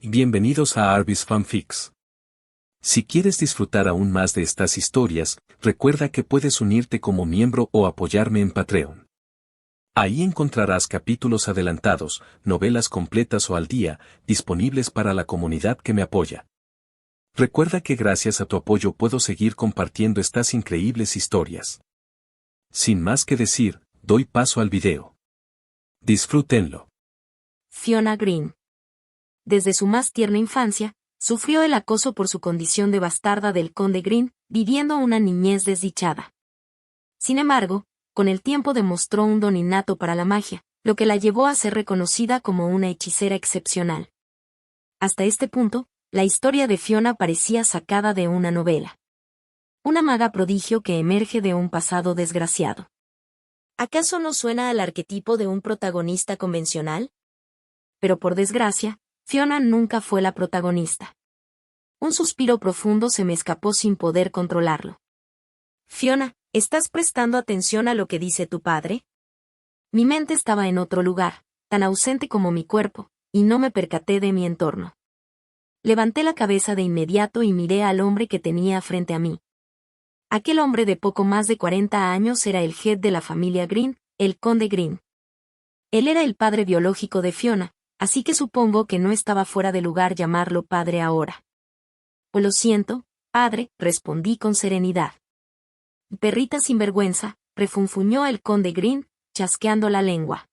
Bienvenidos a Arbis Fanfics. Si quieres disfrutar aún más de estas historias, recuerda que puedes unirte como miembro o apoyarme en Patreon. Ahí encontrarás capítulos adelantados, novelas completas o al día, disponibles para la comunidad que me apoya. Recuerda que gracias a tu apoyo puedo seguir compartiendo estas increíbles historias. Sin más que decir, doy paso al video. Disfrútenlo. Fiona Green. Desde su más tierna infancia, sufrió el acoso por su condición de bastarda del conde Green, viviendo una niñez desdichada. Sin embargo, con el tiempo demostró un don innato para la magia, lo que la llevó a ser reconocida como una hechicera excepcional. Hasta este punto, la historia de Fiona parecía sacada de una novela. Una maga prodigio que emerge de un pasado desgraciado. ¿Acaso no suena al arquetipo de un protagonista convencional? Pero por desgracia, Fiona nunca fue la protagonista. Un suspiro profundo se me escapó sin poder controlarlo. Fiona, ¿estás prestando atención a lo que dice tu padre? Mi mente estaba en otro lugar, tan ausente como mi cuerpo, y no me percaté de mi entorno. Levanté la cabeza de inmediato y miré al hombre que tenía frente a mí. Aquel hombre de poco más de 40 años era el head de la familia Green, el conde Green. Él era el padre biológico de Fiona, así que supongo que no estaba fuera de lugar llamarlo padre ahora. Pues lo siento, padre, respondí con serenidad. Perrita sinvergüenza, refunfuñó el conde Green, chasqueando la lengua.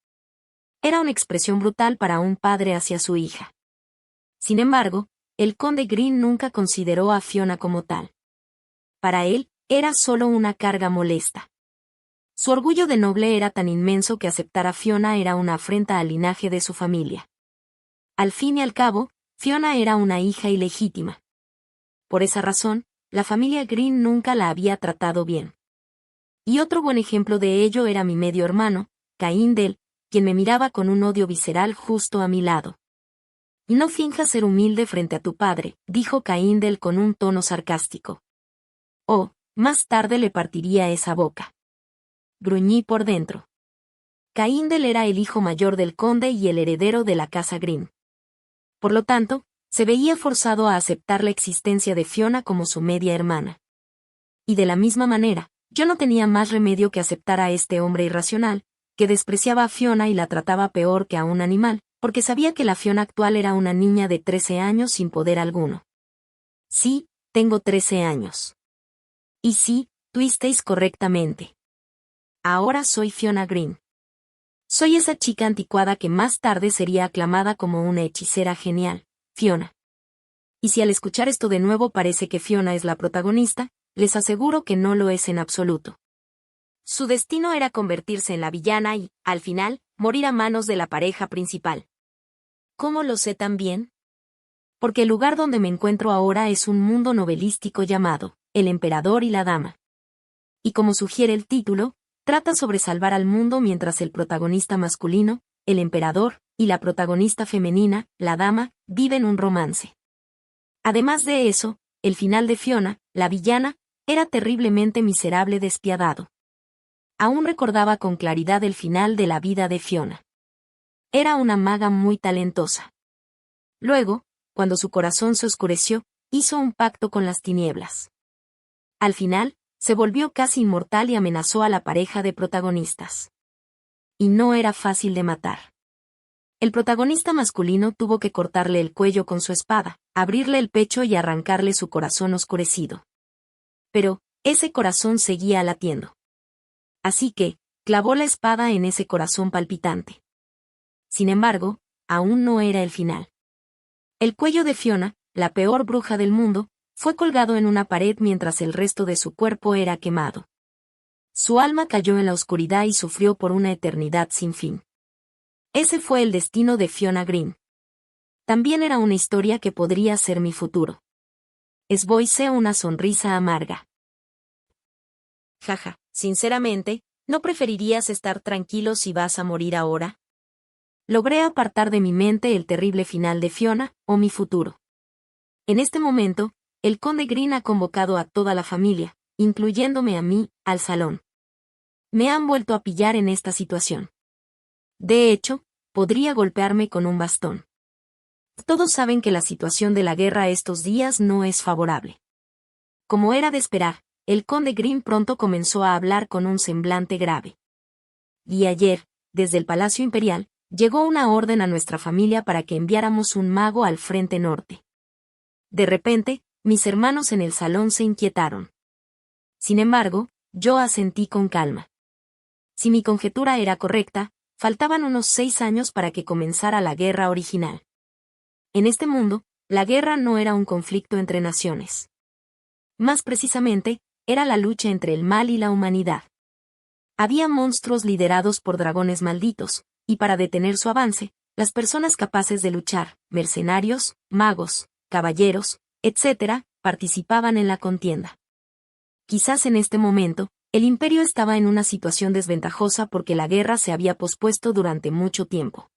Era una expresión brutal para un padre hacia su hija. Sin embargo, el conde Green nunca consideró a Fiona como tal. Para él, era solo una carga molesta. Su orgullo de noble era tan inmenso que aceptar a Fiona era una afrenta al linaje de su familia. Al fin y al cabo, Fiona era una hija ilegítima. Por esa razón, la familia Green nunca la había tratado bien. Y otro buen ejemplo de ello era mi medio hermano, Caín Del, quien me miraba con un odio visceral justo a mi lado. No finjas ser humilde frente a tu padre, dijo Caín Del con un tono sarcástico. Oh, más tarde le partiría esa boca. Gruñí por dentro. Caín Del era el hijo mayor del conde y el heredero de la casa Green. Por lo tanto, se veía forzado a aceptar la existencia de Fiona como su media hermana. Y de la misma manera, yo no tenía más remedio que aceptar a este hombre irracional, que despreciaba a Fiona y la trataba peor que a un animal, porque sabía que la Fiona actual era una niña de 13 años sin poder alguno. Sí, tengo 13 años. Y sí, tuisteis correctamente. Ahora soy Fiona Green. Soy esa chica anticuada que más tarde sería aclamada como una hechicera genial, Fiona. Y si al escuchar esto de nuevo parece que Fiona es la protagonista, les aseguro que no lo es en absoluto. Su destino era convertirse en la villana y, al final, morir a manos de la pareja principal. ¿Cómo lo sé tan bien? Porque el lugar donde me encuentro ahora es un mundo novelístico llamado El Emperador y la Dama. Y como sugiere el título, trata sobre salvar al mundo mientras el protagonista masculino, el emperador, y la protagonista femenina, la dama, viven un romance. Además de eso, el final de Fiona, la villana, era terriblemente miserable despiadado. Aún recordaba con claridad el final de la vida de Fiona. Era una maga muy talentosa. Luego, cuando su corazón se oscureció, hizo un pacto con las tinieblas. Al final, se volvió casi inmortal y amenazó a la pareja de protagonistas. Y no era fácil de matar. El protagonista masculino tuvo que cortarle el cuello con su espada, abrirle el pecho y arrancarle su corazón oscurecido. Pero, ese corazón seguía latiendo. Así que, clavó la espada en ese corazón palpitante. Sin embargo, aún no era el final. El cuello de Fiona, la peor bruja del mundo, fue colgado en una pared mientras el resto de su cuerpo era quemado. Su alma cayó en la oscuridad y sufrió por una eternidad sin fin. Ese fue el destino de Fiona Green. También era una historia que podría ser mi futuro. Esbozé una sonrisa amarga. Jaja, sinceramente, ¿no preferirías estar tranquilo si vas a morir ahora? Logré apartar de mi mente el terrible final de Fiona, o mi futuro. En este momento, el conde Green ha convocado a toda la familia, incluyéndome a mí, al salón. Me han vuelto a pillar en esta situación. De hecho, podría golpearme con un bastón. Todos saben que la situación de la guerra estos días no es favorable. Como era de esperar, el conde Green pronto comenzó a hablar con un semblante grave. Y ayer, desde el Palacio Imperial, llegó una orden a nuestra familia para que enviáramos un mago al frente norte. De repente, mis hermanos en el salón se inquietaron. Sin embargo, yo asentí con calma. Si mi conjetura era correcta, faltaban unos 6 años para que comenzara la guerra original. En este mundo, la guerra no era un conflicto entre naciones. Más precisamente, era la lucha entre el mal y la humanidad. Había monstruos liderados por dragones malditos, y para detener su avance, las personas capaces de luchar, mercenarios, magos, caballeros, etc., participaban en la contienda. Quizás en este momento, el imperio estaba en una situación desventajosa porque la guerra se había pospuesto durante mucho tiempo.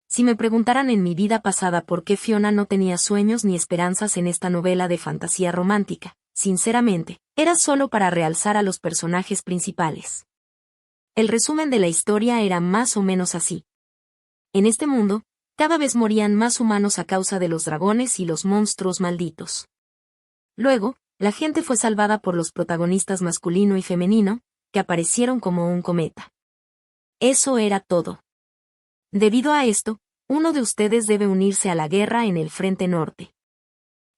Si me preguntaran en mi vida pasada por qué Fiona no tenía sueños ni esperanzas en esta novela de fantasía romántica, sinceramente, era solo para realzar a los personajes principales. El resumen de la historia era más o menos así. En este mundo, cada vez morían más humanos a causa de los dragones y los monstruos malditos. Luego, la gente fue salvada por los protagonistas masculino y femenino, que aparecieron como un cometa. Eso era todo. Debido a esto, uno de ustedes debe unirse a la guerra en el frente norte.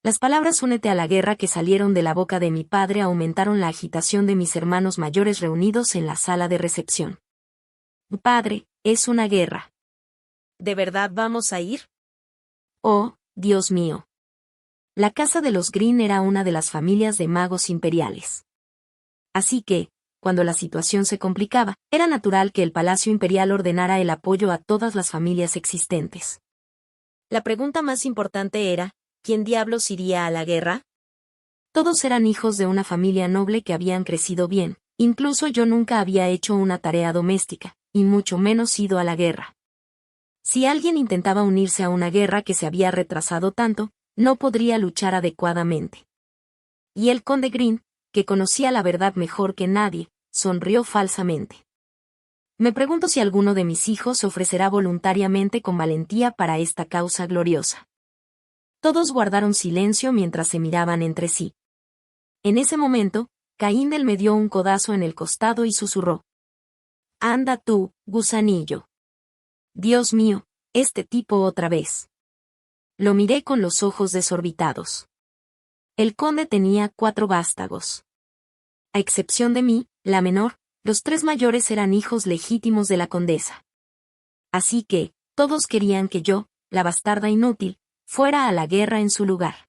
Las palabras únete a la guerra que salieron de la boca de mi padre aumentaron la agitación de mis hermanos mayores reunidos en la sala de recepción. Padre, es una guerra. ¿De verdad vamos a ir? Oh, Dios mío. La casa de los Green era una de las familias de magos imperiales. Así que, cuando la situación se complicaba, era natural que el Palacio Imperial ordenara el apoyo a todas las familias existentes. La pregunta más importante era, ¿quién diablos iría a la guerra? Todos eran hijos de una familia noble que habían crecido bien, incluso yo nunca había hecho una tarea doméstica, y mucho menos ido a la guerra. Si alguien intentaba unirse a una guerra que se había retrasado tanto, no podría luchar adecuadamente. Y el conde Green, que conocía la verdad mejor que nadie, sonrió falsamente. Me pregunto si alguno de mis hijos se ofrecerá voluntariamente con valentía para esta causa gloriosa. Todos guardaron silencio mientras se miraban entre sí. En ese momento, Caindel me dio un codazo en el costado y susurró. Anda tú, gusanillo. Dios mío, este tipo otra vez. Lo miré con los ojos desorbitados. El conde tenía 4 vástagos. A excepción de mí, la menor, los 3 mayores eran hijos legítimos de la condesa. Así que, todos querían que yo, la bastarda inútil, fuera a la guerra en su lugar.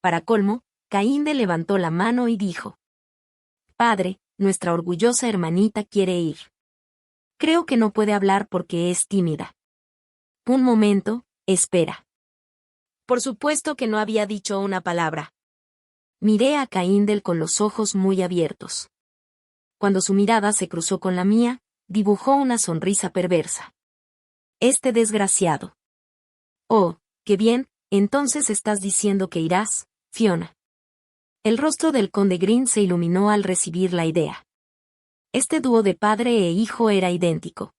Para colmo, Caínde levantó la mano y dijo. Padre, nuestra orgullosa hermanita quiere ir. Creo que no puede hablar porque es tímida. Un momento, espera. Por supuesto que no había dicho una palabra. Miré a Caindel con los ojos muy abiertos. Cuando su mirada se cruzó con la mía, dibujó una sonrisa perversa. Este desgraciado. Oh, qué bien, entonces estás diciendo que irás, Fiona. El rostro del conde Green se iluminó al recibir la idea. Este dúo de padre e hijo era idéntico.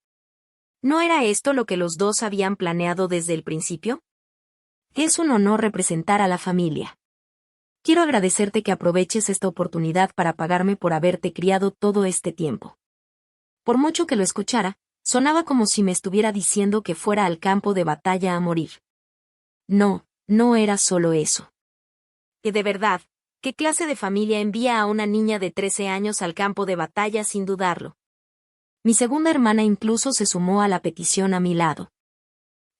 ¿No era esto lo que los dos habían planeado desde el principio? Es un honor representar a la familia. Quiero agradecerte que aproveches esta oportunidad para pagarme por haberte criado todo este tiempo. Por mucho que lo escuchara, sonaba como si me estuviera diciendo que fuera al campo de batalla a morir. No, no era solo eso. Que de verdad, ¿qué clase de familia envía a una niña de 13 años al campo de batalla sin dudarlo? Mi segunda hermana incluso se sumó a la petición a mi lado.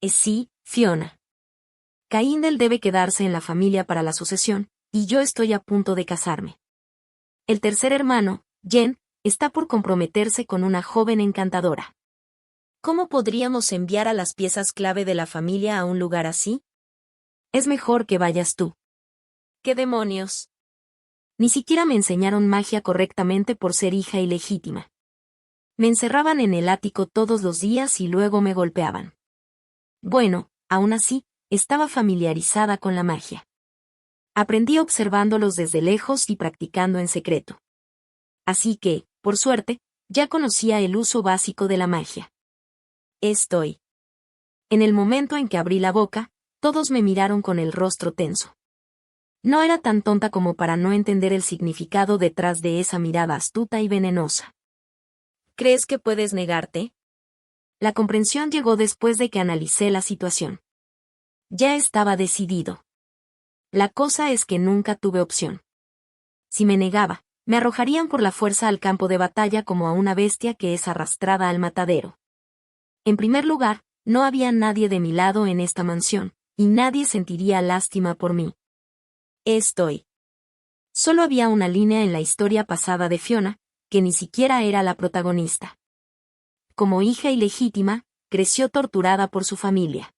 Sí, Fiona. Caindel debe quedarse en la familia para la sucesión, y yo estoy a punto de casarme. El tercer hermano, Jen, está por comprometerse con una joven encantadora. ¿Cómo podríamos enviar a las piezas clave de la familia a un lugar así? Es mejor que vayas tú. ¿Qué demonios? Ni siquiera me enseñaron magia correctamente por ser hija ilegítima. Me encerraban en el ático todos los días y luego me golpeaban. Bueno, aún así, estaba familiarizada con la magia. Aprendí observándolos desde lejos y practicando en secreto. Así que, por suerte, ya conocía el uso básico de la magia. En el momento en que abrí la boca, Todos me miraron con el rostro tenso. No era tan tonta como para no entender el significado detrás de esa mirada astuta y venenosa. ¿Crees que puedes negarte? La comprensión llegó después de que analicé la situación. Ya estaba decidido. La cosa es que nunca tuve opción. Si me negaba, me arrojarían por la fuerza al campo de batalla como a una bestia que es arrastrada al matadero. En primer lugar, no había nadie de mi lado en esta mansión, y nadie sentiría lástima por mí. Solo había una línea en la historia pasada de Fiona, que ni siquiera era la protagonista. Como hija ilegítima, creció torturada por su familia.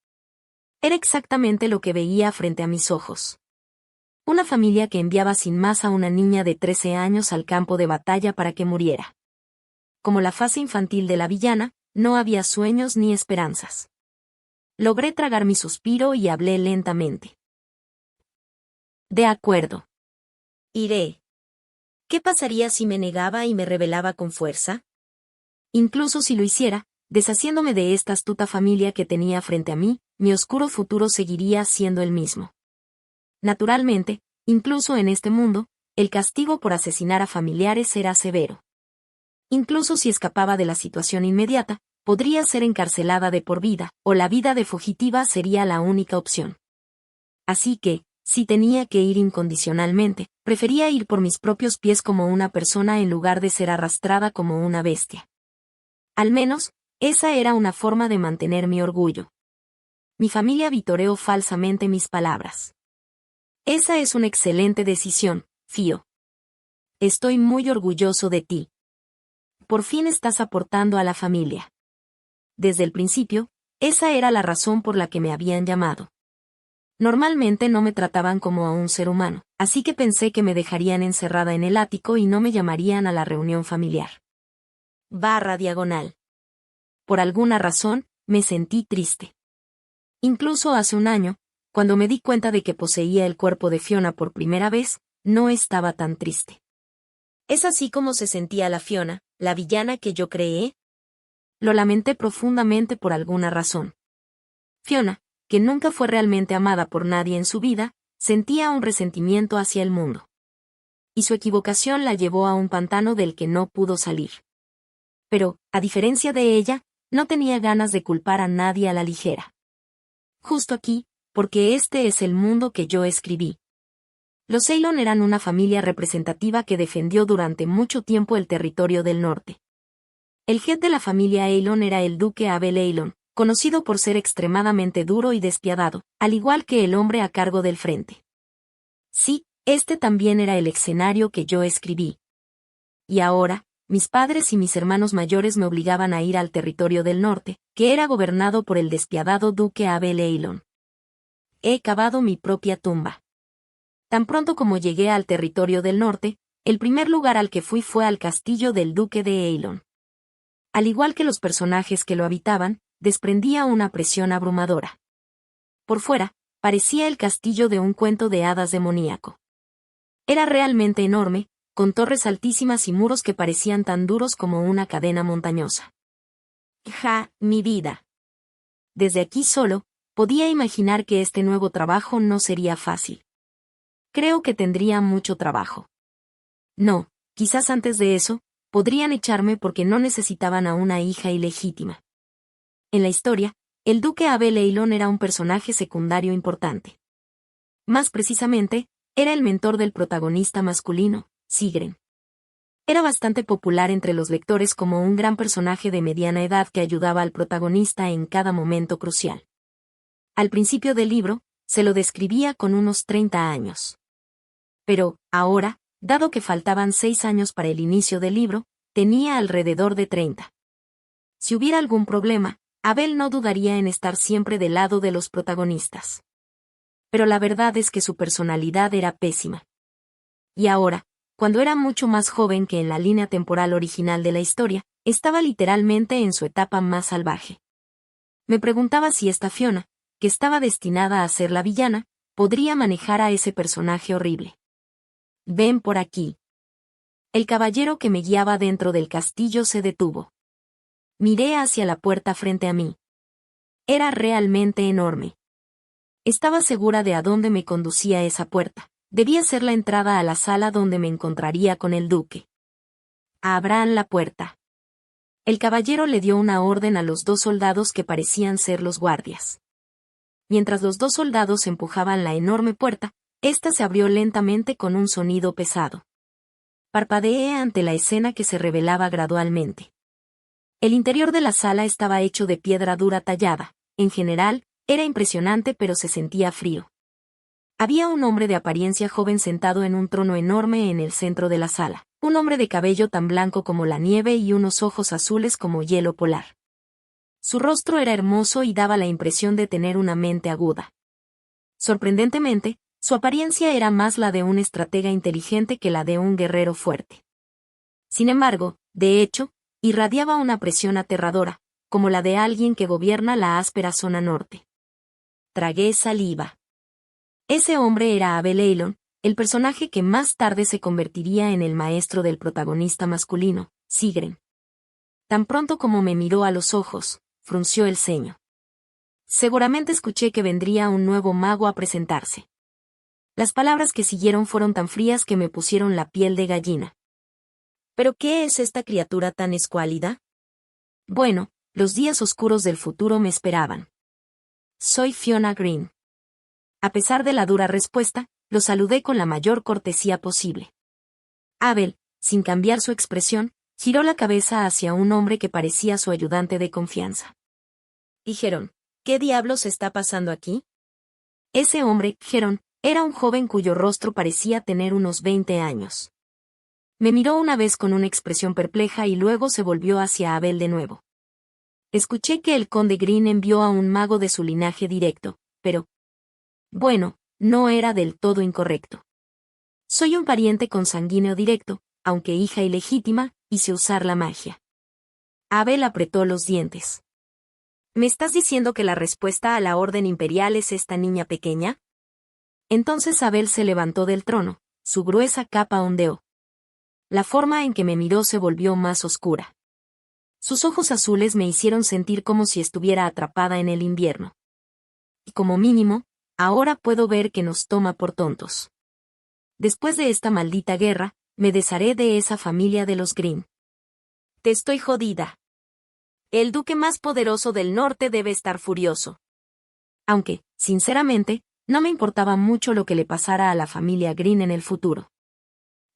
Era exactamente lo que veía frente a mis ojos. Una familia que enviaba sin más a una niña de 13 años al campo de batalla para que muriera. Como la fase infantil de la villana, no había sueños ni esperanzas. Logré tragar mi suspiro y hablé lentamente. De acuerdo. Iré. ¿Qué pasaría si me negaba y me rebelaba con fuerza? Incluso si lo hiciera, deshaciéndome de esta astuta familia que tenía frente a mí, mi oscuro futuro seguiría siendo el mismo. Naturalmente, incluso en este mundo, el castigo por asesinar a familiares era severo. Incluso si escapaba de la situación inmediata, podría ser encarcelada de por vida, o la vida de fugitiva sería la única opción. Así que, si tenía que ir incondicionalmente, prefería ir por mis propios pies como una persona en lugar de ser arrastrada como una bestia. Al menos, esa era una forma de mantener mi orgullo. Mi familia vitoreó falsamente mis palabras. Esa es una excelente decisión, Fio. Estoy muy orgulloso de ti. Por fin estás aportando a la familia. Desde el principio, esa era la razón por la que me habían llamado. Normalmente no me trataban como a un ser humano, así que pensé que me dejarían encerrada en el ático y no me llamarían a la reunión familiar. /. Por alguna razón, me sentí triste. Incluso hace un año, cuando me di cuenta de que poseía el cuerpo de Fiona por primera vez, no estaba tan triste. ¿Es así como se sentía la Fiona, la villana que yo creé? Lo lamenté profundamente por alguna razón. Fiona, que nunca fue realmente amada por nadie en su vida, sentía un resentimiento hacia el mundo. Y su equivocación la llevó a un pantano del que no pudo salir. Pero, a diferencia de ella, no tenía ganas de culpar a nadie a la ligera. Justo aquí, porque este es el mundo que yo escribí. Los Eylon eran una familia representativa que defendió durante mucho tiempo el territorio del norte. El jefe de la familia Eylon era el duque Abel Eylon, conocido por ser extremadamente duro y despiadado, al igual que el hombre a cargo del frente. Sí, este también era el escenario que yo escribí. Y ahora, mis padres y mis hermanos mayores me obligaban a ir al territorio del norte, que era gobernado por el despiadado duque Abel Eylon. He cavado mi propia tumba. Tan pronto como llegué al territorio del norte, el primer lugar al que fui fue al castillo del duque de Eylon. Al igual que los personajes que lo habitaban, desprendía una presión abrumadora. Por fuera, parecía el castillo de un cuento de hadas demoníaco. Era realmente enorme, con torres altísimas y muros que parecían tan duros como una cadena montañosa. Mi vida. Desde aquí solo, podía imaginar que este nuevo trabajo no sería fácil. Creo que tendría mucho trabajo. No, quizás antes de eso, podrían echarme porque no necesitaban a una hija ilegítima. En la historia, el duque Abel Eylon era un personaje secundario importante. Más precisamente, era el mentor del protagonista masculino, Sigren. Era bastante popular entre los lectores como un gran personaje de mediana edad que ayudaba al protagonista en cada momento crucial. Al principio del libro, se lo describía con unos 30 años. Pero, ahora, dado que faltaban 6 años para el inicio del libro, tenía alrededor de 30. Si hubiera algún problema, Abel no dudaría en estar siempre del lado de los protagonistas. Pero la verdad es que su personalidad era pésima. Y ahora, cuando era mucho más joven que en la línea temporal original de la historia, estaba literalmente en su etapa más salvaje. Me preguntaba si esta Fiona, que estaba destinada a ser la villana, podría manejar a ese personaje horrible. Ven por aquí. El caballero que me guiaba dentro del castillo se detuvo. Miré hacia la puerta frente a mí. Era realmente enorme. Estaba segura de a dónde me conducía esa puerta. Debía ser la entrada a la sala donde me encontraría con el duque. Abran la puerta. El caballero le dio una orden a los 2 soldados que parecían ser los guardias. Mientras los 2 soldados empujaban la enorme puerta, ésta se abrió lentamente con un sonido pesado. Parpadeé ante la escena que se revelaba gradualmente. El interior de la sala estaba hecho de piedra dura tallada. En general, era impresionante pero se sentía frío. Había un hombre de apariencia joven sentado en un trono enorme en el centro de la sala. Un hombre de cabello tan blanco como la nieve y unos ojos azules como hielo polar. Su rostro era hermoso y daba la impresión de tener una mente aguda. Sorprendentemente, su apariencia era más la de un estratega inteligente que la de un guerrero fuerte. Sin embargo, de hecho, irradiaba una presión aterradora, como la de alguien que gobierna la áspera zona norte. Tragué saliva. Ese hombre era Abel Eylon, el personaje que más tarde se convertiría en el maestro del protagonista masculino, Sigren. Tan pronto como me miró a los ojos, frunció el ceño. Seguramente escuché que vendría un nuevo mago a presentarse. Las palabras que siguieron fueron tan frías que me pusieron la piel de gallina. ¿Pero qué es esta criatura tan escuálida? Bueno, los días oscuros del futuro me esperaban. Soy Fiona Green. A pesar de la dura respuesta, lo saludé con la mayor cortesía posible. Abel, sin cambiar su expresión, giró la cabeza hacia un hombre que parecía su ayudante de confianza. Dijeron, ¿qué diablos está pasando aquí? Ese hombre, Geron, era un joven cuyo rostro parecía tener unos 20 años. Me miró una vez con una expresión perpleja y luego se volvió hacia Abel de nuevo. Escuché que el conde Green envió a un mago de su linaje directo, pero... bueno, no era del todo incorrecto. Soy un pariente consanguíneo directo, aunque hija ilegítima, y sé usar la magia. Abel apretó los dientes. ¿Me estás diciendo que la respuesta a la orden imperial es esta niña pequeña? Entonces Abel se levantó del trono, su gruesa capa ondeó. La forma en que me miró se volvió más oscura. Sus ojos azules me hicieron sentir como si estuviera atrapada en el invierno. Y como mínimo, ahora puedo ver que nos toma por tontos. Después de esta maldita guerra, me desharé de esa familia de los Green. Te estoy jodida. El duque más poderoso del norte debe estar furioso. Aunque, sinceramente, no me importaba mucho lo que le pasara a la familia Green en el futuro.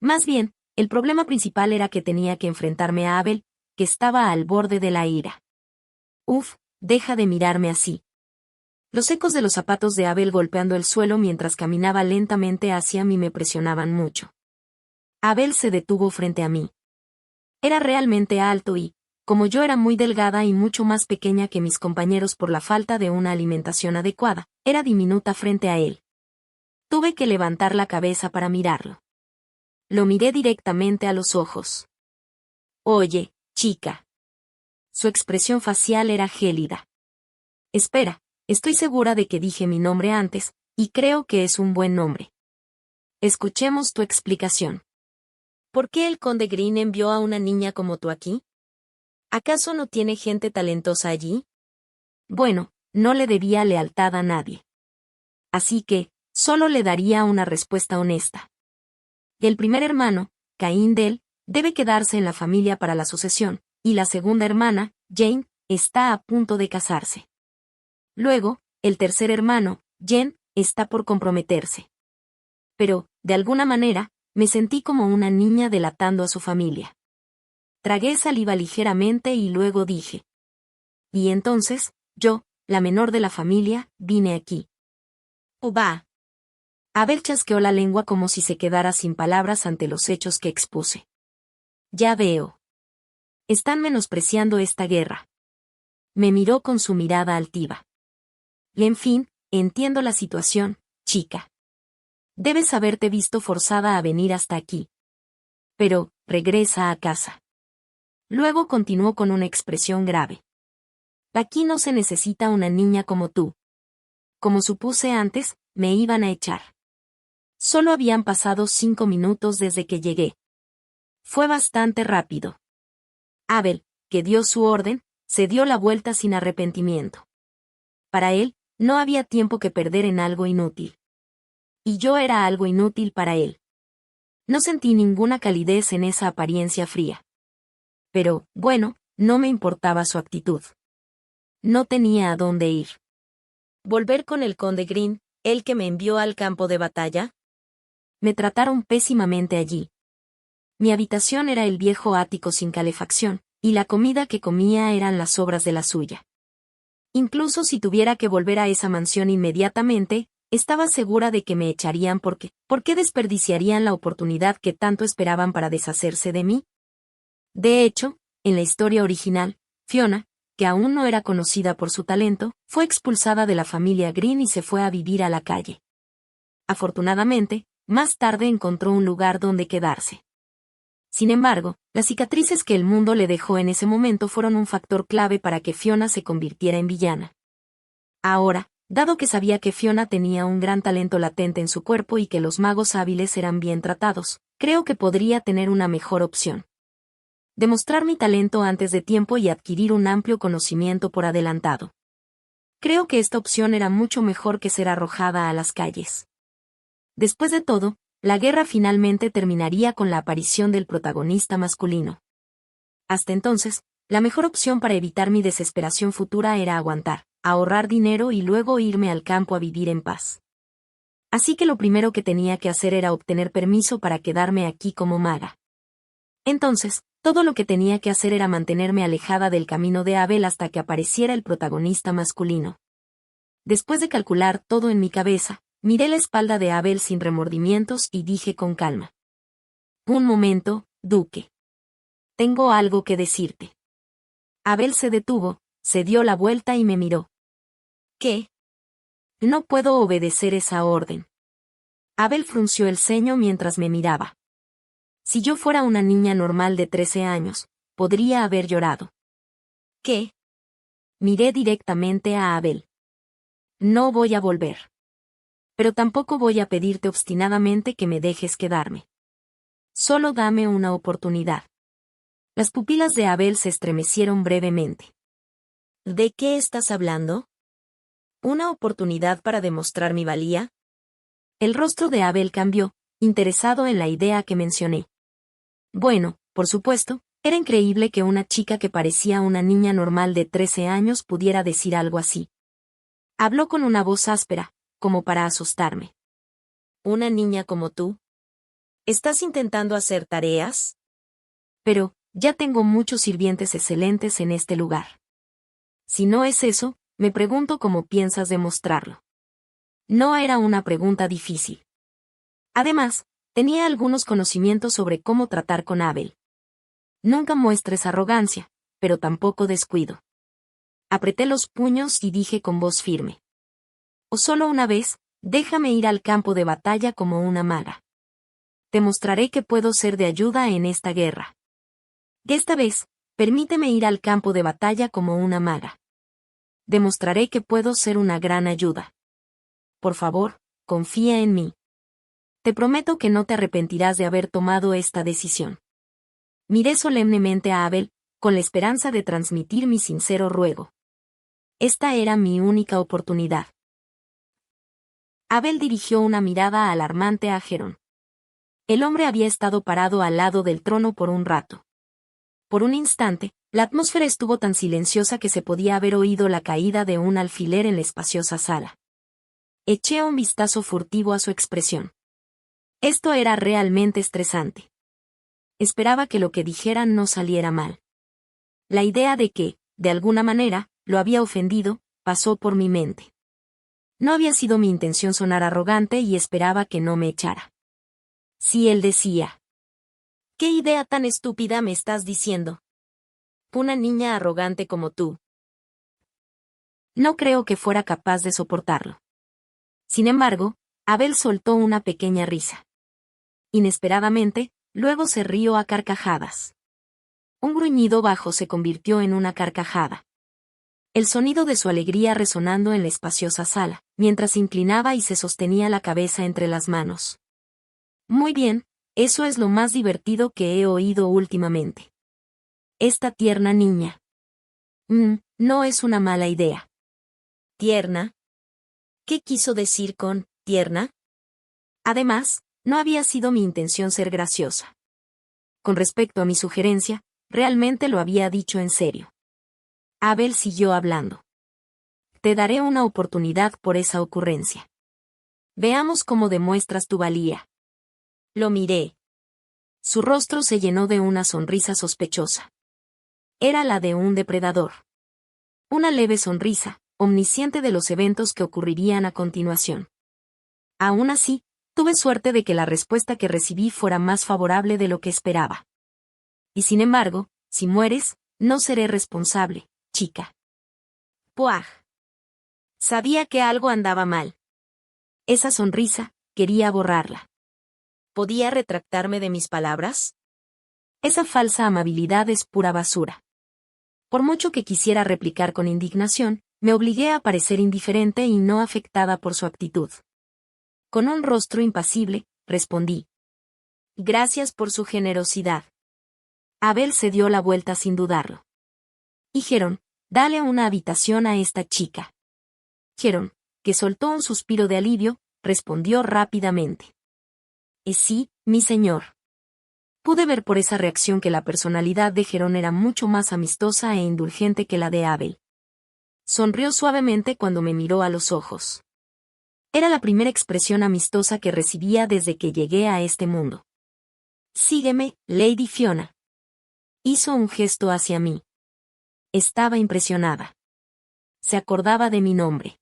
Más bien, el problema principal era que tenía que enfrentarme a Abel, que estaba al borde de la ira. Uf, deja de mirarme así. Los ecos de los zapatos de Abel golpeando el suelo mientras caminaba lentamente hacia mí me presionaban mucho. Abel se detuvo frente a mí. Era realmente alto y, como yo era muy delgada y mucho más pequeña que mis compañeros por la falta de una alimentación adecuada, era diminuta frente a él. Tuve que levantar la cabeza para mirarlo. Lo miré directamente a los ojos. Oye, chica. Su expresión facial era gélida. Espera, estoy segura de que dije mi nombre antes, y creo que es un buen nombre. Escuchemos tu explicación. ¿Por qué el conde Green envió a una niña como tú aquí? ¿Acaso no tiene gente talentosa allí? Bueno, no le debía lealtad a nadie. Así que, solo le daría una respuesta honesta. El primer hermano, Caín Del, debe quedarse en la familia para la sucesión, y la segunda hermana, Jane, está a punto de casarse. Luego, el tercer hermano, Jen, está por comprometerse. Pero, de alguna manera, me sentí como una niña delatando a su familia. Tragué saliva ligeramente y luego dije. Y entonces, yo, la menor de la familia, vine aquí. ¡Uba! Abel chasqueó la lengua como si se quedara sin palabras ante los hechos que expuse. Ya veo. Están menospreciando esta guerra. Me miró con su mirada altiva. Y en fin, entiendo la situación, chica. Debes haberte visto forzada a venir hasta aquí. Pero, regresa a casa. Luego continuó con una expresión grave. Aquí no se necesita una niña como tú. Como supuse antes, me iban a echar. Solo habían pasado 5 minutos desde que llegué. Fue bastante rápido. Abel, que dio su orden, se dio la vuelta sin arrepentimiento. Para él, No había tiempo que perder en algo inútil. Y yo era algo inútil para él. No sentí ninguna calidez en esa apariencia fría. Pero, bueno, no me importaba su actitud. No tenía a dónde ir. ¿Volver con el conde Green, el que me envió al campo de batalla? Me trataron pésimamente allí. Mi habitación era el viejo ático sin calefacción, y la comida que comía eran las sobras de la suya. Incluso si tuviera que volver a esa mansión inmediatamente, estaba segura de que me echarían ¿por qué desperdiciarían la oportunidad que tanto esperaban para deshacerse de mí? De hecho, en la historia original, Fiona, que aún no era conocida por su talento, fue expulsada de la familia Green y se fue a vivir a la calle. Afortunadamente, más tarde encontró un lugar donde quedarse. Sin embargo, las cicatrices que el mundo le dejó en ese momento fueron un factor clave para que Fiona se convirtiera en villana. Ahora, dado que sabía que Fiona tenía un gran talento latente en su cuerpo y que los magos hábiles eran bien tratados, creo que podría tener una mejor opción. Demostrar mi talento antes de tiempo y adquirir un amplio conocimiento por adelantado. Creo que esta opción era mucho mejor que ser arrojada a las calles. Después de todo, la guerra finalmente terminaría con la aparición del protagonista masculino. Hasta entonces, la mejor opción para evitar mi desesperación futura era aguantar, ahorrar dinero y luego irme al campo a vivir en paz. Así que lo primero que tenía que hacer era obtener permiso para quedarme aquí como maga. Entonces, todo lo que tenía que hacer era mantenerme alejada del camino de Abel hasta que apareciera el protagonista masculino. Después de calcular todo en mi cabeza, miré la espalda de Abel sin remordimientos y dije con calma: Un momento, duque. Tengo algo que decirte. Abel se detuvo, se dio la vuelta y me miró. ¿Qué? No puedo obedecer esa orden. Abel frunció el ceño mientras me miraba. Si yo fuera una niña normal de 13 años, podría haber llorado. ¿Qué? Miré directamente a Abel. No voy a volver. Pero tampoco voy a pedirte obstinadamente que me dejes quedarme. Solo dame una oportunidad. Las pupilas de Abel se estremecieron brevemente. ¿De qué estás hablando? ¿Una oportunidad para demostrar mi valía? El rostro de Abel cambió, interesado en la idea que mencioné. Bueno, por supuesto, era increíble que una chica que parecía una niña normal de 13 años pudiera decir algo así. Habló con una voz áspera, como para asustarme. ¿Una niña como tú? ¿Estás intentando hacer tareas? Pero, ya tengo muchos sirvientes excelentes en este lugar. Si no es eso, me pregunto cómo piensas demostrarlo. No era una pregunta difícil. Además, tenía algunos conocimientos sobre cómo tratar con Abel. Nunca muestres arrogancia, pero tampoco descuido. Apreté los puños y dije con voz firme. O solo una vez, déjame ir al campo de batalla como una maga. Te mostraré que puedo ser de ayuda en esta guerra. Esta vez, permíteme ir al campo de batalla como una maga. Demostraré que puedo ser una gran ayuda. Por favor, confía en mí. Te prometo que no te arrepentirás de haber tomado esta decisión. Miré solemnemente a Abel, con la esperanza de transmitir mi sincero ruego. Esta era mi única oportunidad. Abel dirigió una mirada alarmante a Jerón. El hombre había estado parado al lado del trono por un rato. Por un instante, la atmósfera estuvo tan silenciosa que se podía haber oído la caída de un alfiler en la espaciosa sala. Eché un vistazo furtivo a su expresión. Esto era realmente estresante. Esperaba que lo que dijeran no saliera mal. La idea de que, de alguna manera, lo había ofendido, pasó por mi mente. No había sido mi intención sonar arrogante y esperaba que no me echara. Si él decía: ¿Qué idea tan estúpida me estás diciendo? Una niña arrogante como tú. No creo que fuera capaz de soportarlo. Sin embargo, Abel soltó una pequeña risa. Inesperadamente, luego se rió a carcajadas. Un gruñido bajo se convirtió en una carcajada. El sonido de su alegría resonando en la espaciosa sala, mientras inclinaba y se sostenía la cabeza entre las manos. Muy bien, eso es lo más divertido que he oído últimamente. Esta tierna niña. No es una mala idea. ¿Tierna? ¿Qué quiso decir con tierna? Además, no había sido mi intención ser graciosa. Con respecto a mi sugerencia, realmente lo había dicho en serio. Abel siguió hablando. Te daré una oportunidad por esa ocurrencia. Veamos cómo demuestras tu valía. Lo miré. Su rostro se llenó de una sonrisa sospechosa. Era la de un depredador. Una leve sonrisa, omnisciente de los eventos que ocurrirían a continuación. Aún así, tuve suerte de que la respuesta que recibí fuera más favorable de lo que esperaba. Y sin embargo, si mueres, no seré responsable, chica. Puaj. Sabía que algo andaba mal. Esa sonrisa, quería borrarla. ¿Podía retractarme de mis palabras? Esa falsa amabilidad es pura basura. Por mucho que quisiera replicar con indignación, me obligué a parecer indiferente y no afectada por su actitud. Con un rostro impasible, respondí. Gracias por su generosidad. Abel se dio la vuelta sin dudarlo. Y Jerón, dale una habitación a esta chica. Jerón, que soltó un suspiro de alivio, respondió rápidamente. Sí, mi señor. Pude ver por esa reacción que la personalidad de Jerón era mucho más amistosa e indulgente que la de Abel. Sonrió suavemente cuando me miró a los ojos. Era la primera expresión amistosa que recibía desde que llegué a este mundo. Sígueme, Lady Fiona. Hizo un gesto hacia mí. Estaba impresionada. Se acordaba de mi nombre.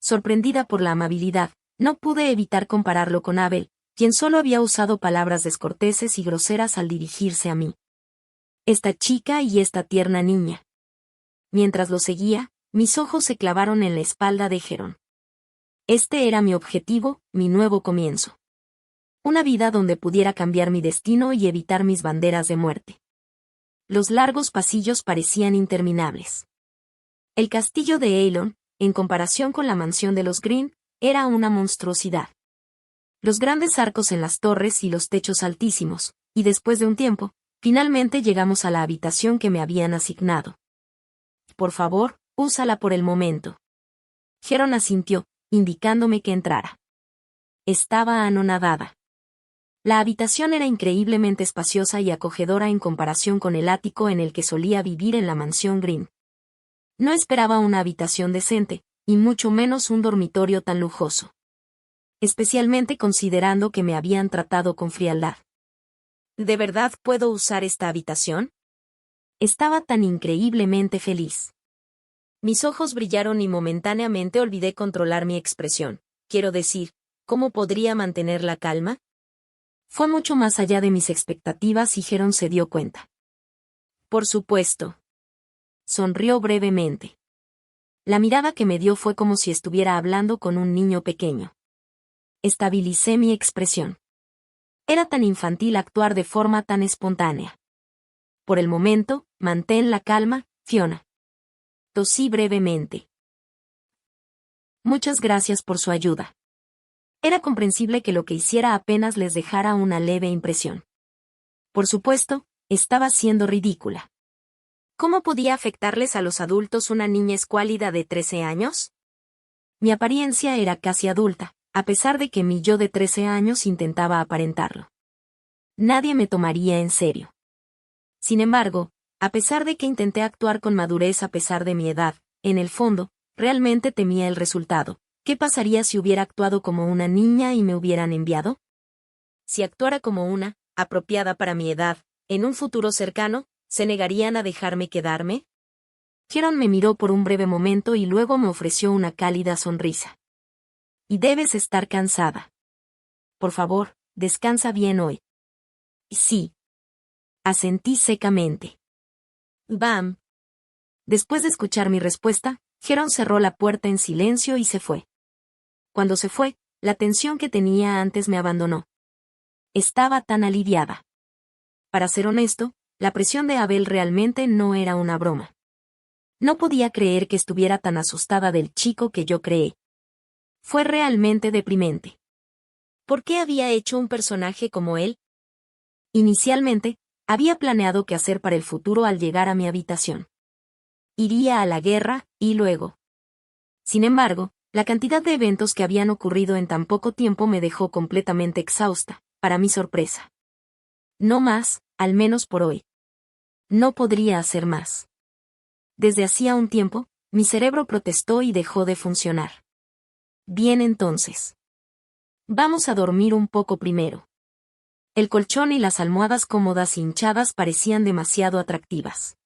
Sorprendida por la amabilidad, no pude evitar compararlo con Abel, quien solo había usado palabras descorteses y groseras al dirigirse a mí. Esta chica y esta tierna niña. Mientras lo seguía, mis ojos se clavaron en la espalda de Jerón. Este era mi objetivo, mi nuevo comienzo. Una vida donde pudiera cambiar mi destino y evitar mis banderas de muerte. Los largos pasillos parecían interminables. El castillo de Aelon, en comparación con la mansión de los Green, era una monstruosidad. Los grandes arcos en las torres y los techos altísimos, y después de un tiempo, finalmente llegamos a la habitación que me habían asignado. Por favor, úsala por el momento. Jerón asintió, indicándome que entrara. Estaba anonadada. La habitación era increíblemente espaciosa y acogedora en comparación con el ático en el que solía vivir en la mansión Green. No esperaba una habitación decente, y mucho menos un dormitorio tan lujoso. Especialmente considerando que me habían tratado con frialdad. ¿De verdad puedo usar esta habitación? Estaba tan increíblemente feliz. Mis ojos brillaron y momentáneamente olvidé controlar mi expresión. Quiero decir, ¿cómo podría mantener la calma? Fue mucho más allá de mis expectativas y Jerón se dio cuenta. Por supuesto. Sonrió brevemente. La mirada que me dio fue como si estuviera hablando con un niño pequeño. Estabilicé mi expresión. Era tan infantil actuar de forma tan espontánea. Por el momento, mantén la calma, Fiona. Tosí brevemente. Muchas gracias por su ayuda. Era comprensible que lo que hiciera apenas les dejara una leve impresión. Por supuesto, estaba siendo ridícula. ¿Cómo podía afectarles a los adultos una niña escuálida de 13 años? Mi apariencia era casi adulta, a pesar de que mi yo de 13 años intentaba aparentarlo. Nadie me tomaría en serio. Sin embargo, a pesar de que intenté actuar con madurez a pesar de mi edad, en el fondo, realmente temía el resultado. ¿Qué pasaría si hubiera actuado como una niña y me hubieran enviado? Si actuara como una, apropiada para mi edad, en un futuro cercano, ¿se negarían a dejarme quedarme? Jerón me miró por un breve momento y luego me ofreció una cálida sonrisa. Y debes estar cansada. Por favor, descansa bien hoy. Sí. Asentí secamente. Bam. Después de escuchar mi respuesta, Jerón cerró la puerta en silencio y se fue. Cuando se fue, la tensión que tenía antes me abandonó. Estaba tan aliviada. Para ser honesto, la presión de Abel realmente no era una broma. No podía creer que estuviera tan asustada del chico que yo creé. Fue realmente deprimente. ¿Por qué había hecho un personaje como él? Inicialmente, había planeado qué hacer para el futuro al llegar a mi habitación. Iría a la guerra, y luego. Sin embargo, La cantidad de eventos que habían ocurrido en tan poco tiempo me dejó completamente exhausta, para mi sorpresa. No más, al menos por hoy. No podría hacer más. Desde hacía un tiempo, mi cerebro protestó y dejó de funcionar. Bien entonces. Vamos a dormir un poco primero. El colchón y las almohadas cómodas hinchadas parecían demasiado atractivas.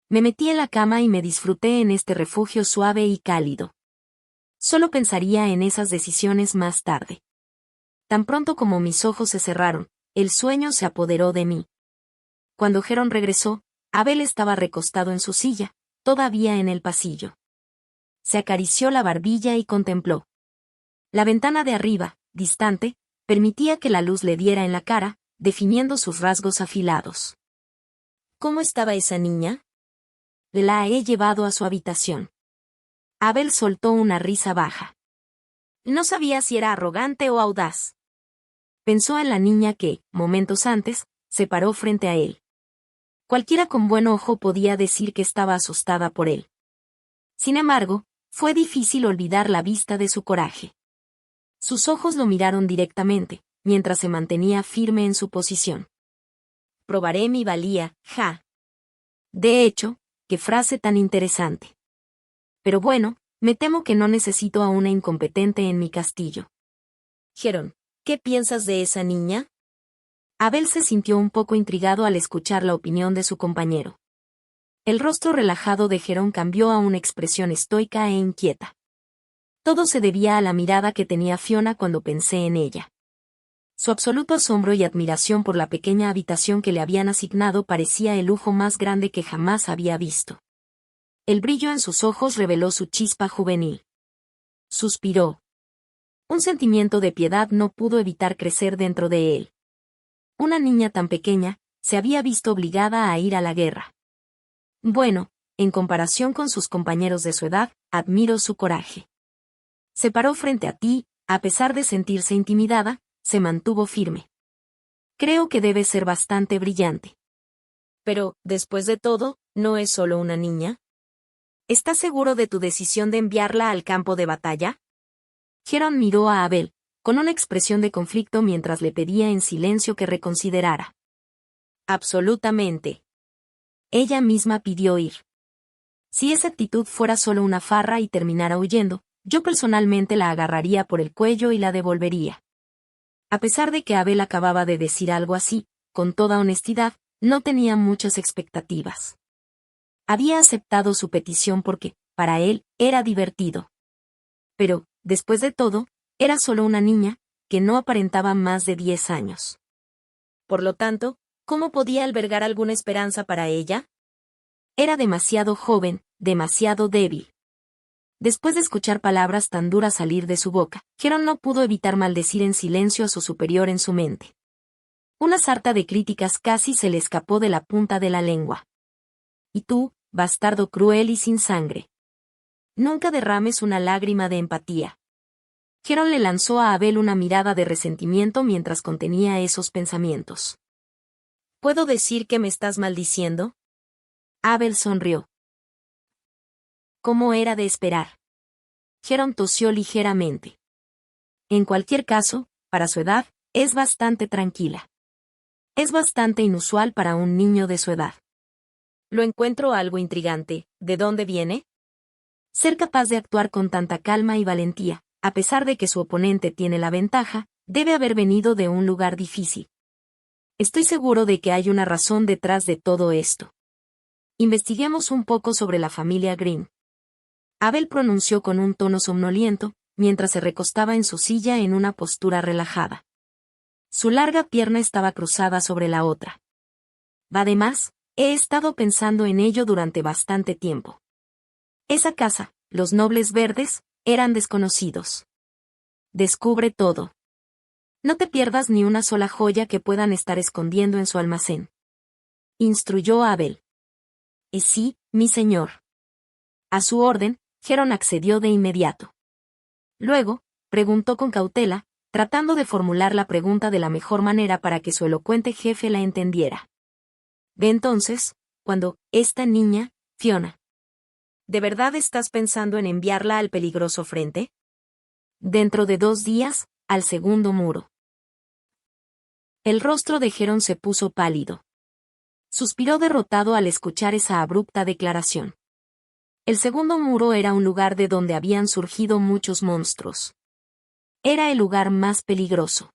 Me metí en la cama y me disfruté en este refugio suave y cálido. Solo pensaría en esas decisiones más tarde. Tan pronto como mis ojos se cerraron, el sueño se apoderó de mí. Cuando Heron regresó, Abel estaba recostado en su silla, todavía en el pasillo. Se acarició la barbilla y contempló. La ventana de arriba, distante, permitía que la luz le diera en la cara, definiendo sus rasgos afilados. ¿Cómo estaba esa niña? La he llevado a su habitación. Abel soltó una risa baja. No sabía si era arrogante o audaz. Pensó en la niña que, momentos antes, se paró frente a él. Cualquiera con buen ojo podía decir que estaba asustada por él. Sin embargo, fue difícil olvidar la vista de su coraje. Sus ojos lo miraron directamente, mientras se mantenía firme en su posición. Probaré mi valía, ja. De hecho, qué frase tan interesante. Pero bueno, me temo que no necesito a una incompetente en mi castillo. Heron, ¿qué piensas de esa niña? Abel se sintió un poco intrigado al escuchar la opinión de su compañero. El rostro relajado de Heron cambió a una expresión estoica e inquieta. Todo se debía a la mirada que tenía Fiona cuando pensé en ella. Su absoluto asombro y admiración por la pequeña habitación que le habían asignado parecía el lujo más grande que jamás había visto. El brillo en sus ojos reveló su chispa juvenil. Suspiró. Un sentimiento de piedad no pudo evitar crecer dentro de él. Una niña tan pequeña, se había visto obligada a ir a la guerra. Bueno, en comparación con sus compañeros de su edad, admiro su coraje. Se paró frente a ti, a pesar de sentirse intimidada, se mantuvo firme. Creo que debe ser bastante brillante. Pero, después de todo, ¿no es solo una niña? ¿Estás seguro de tu decisión de enviarla al campo de batalla? Heron miró a Abel, con una expresión de conflicto mientras le pedía en silencio que reconsiderara. Absolutamente. Ella misma pidió ir. Si esa actitud fuera solo una farra y terminara huyendo, yo personalmente la agarraría por el cuello y la devolvería. A pesar de que Abel acababa de decir algo así, con toda honestidad, no tenía muchas expectativas. Había aceptado su petición porque, para él, era divertido. Pero, después de todo, era solo una niña, que no aparentaba más de 10 años. Por lo tanto, ¿cómo podía albergar alguna esperanza para ella? Era demasiado joven, demasiado débil. Después de escuchar palabras tan duras salir de su boca, Heron no pudo evitar maldecir en silencio a su superior en su mente. Una sarta de críticas casi se le escapó de la punta de la lengua. Y tú, bastardo cruel y sin sangre. Nunca derrames una lágrima de empatía. Heron le lanzó a Abel una mirada de resentimiento mientras contenía esos pensamientos. ¿Puedo decir que me estás maldiciendo? Abel sonrió. Como era de esperar. Heron tosió ligeramente. En cualquier caso, para su edad, es bastante tranquila. Es bastante inusual para un niño de su edad. Lo encuentro algo intrigante. ¿De dónde viene? Ser capaz de actuar con tanta calma y valentía, a pesar de que su oponente tiene la ventaja, debe haber venido de un lugar difícil. Estoy seguro de que hay una razón detrás de todo esto. Investiguemos un poco sobre la familia Green. Abel pronunció con un tono somnoliento, mientras se recostaba en su silla en una postura relajada. Su larga pierna estaba cruzada sobre la otra. Además, he estado pensando en ello durante bastante tiempo. Esa casa, los Nobles Verdes, eran desconocidos. Descubre todo. No te pierdas ni una sola joya que puedan estar escondiendo en su almacén. Instruyó a Abel. Sí, mi señor. A su orden, Heron accedió de inmediato. Luego, preguntó con cautela, tratando de formular la pregunta de la mejor manera para que su elocuente jefe la entendiera. Ve entonces, cuando, esta niña, Fiona. ¿De verdad estás pensando en enviarla al peligroso frente? Dentro de 2 días, al segundo muro. El rostro de Heron se puso pálido. Suspiró derrotado al escuchar esa abrupta declaración. El segundo muro era un lugar de donde habían surgido muchos monstruos. Era el lugar más peligroso.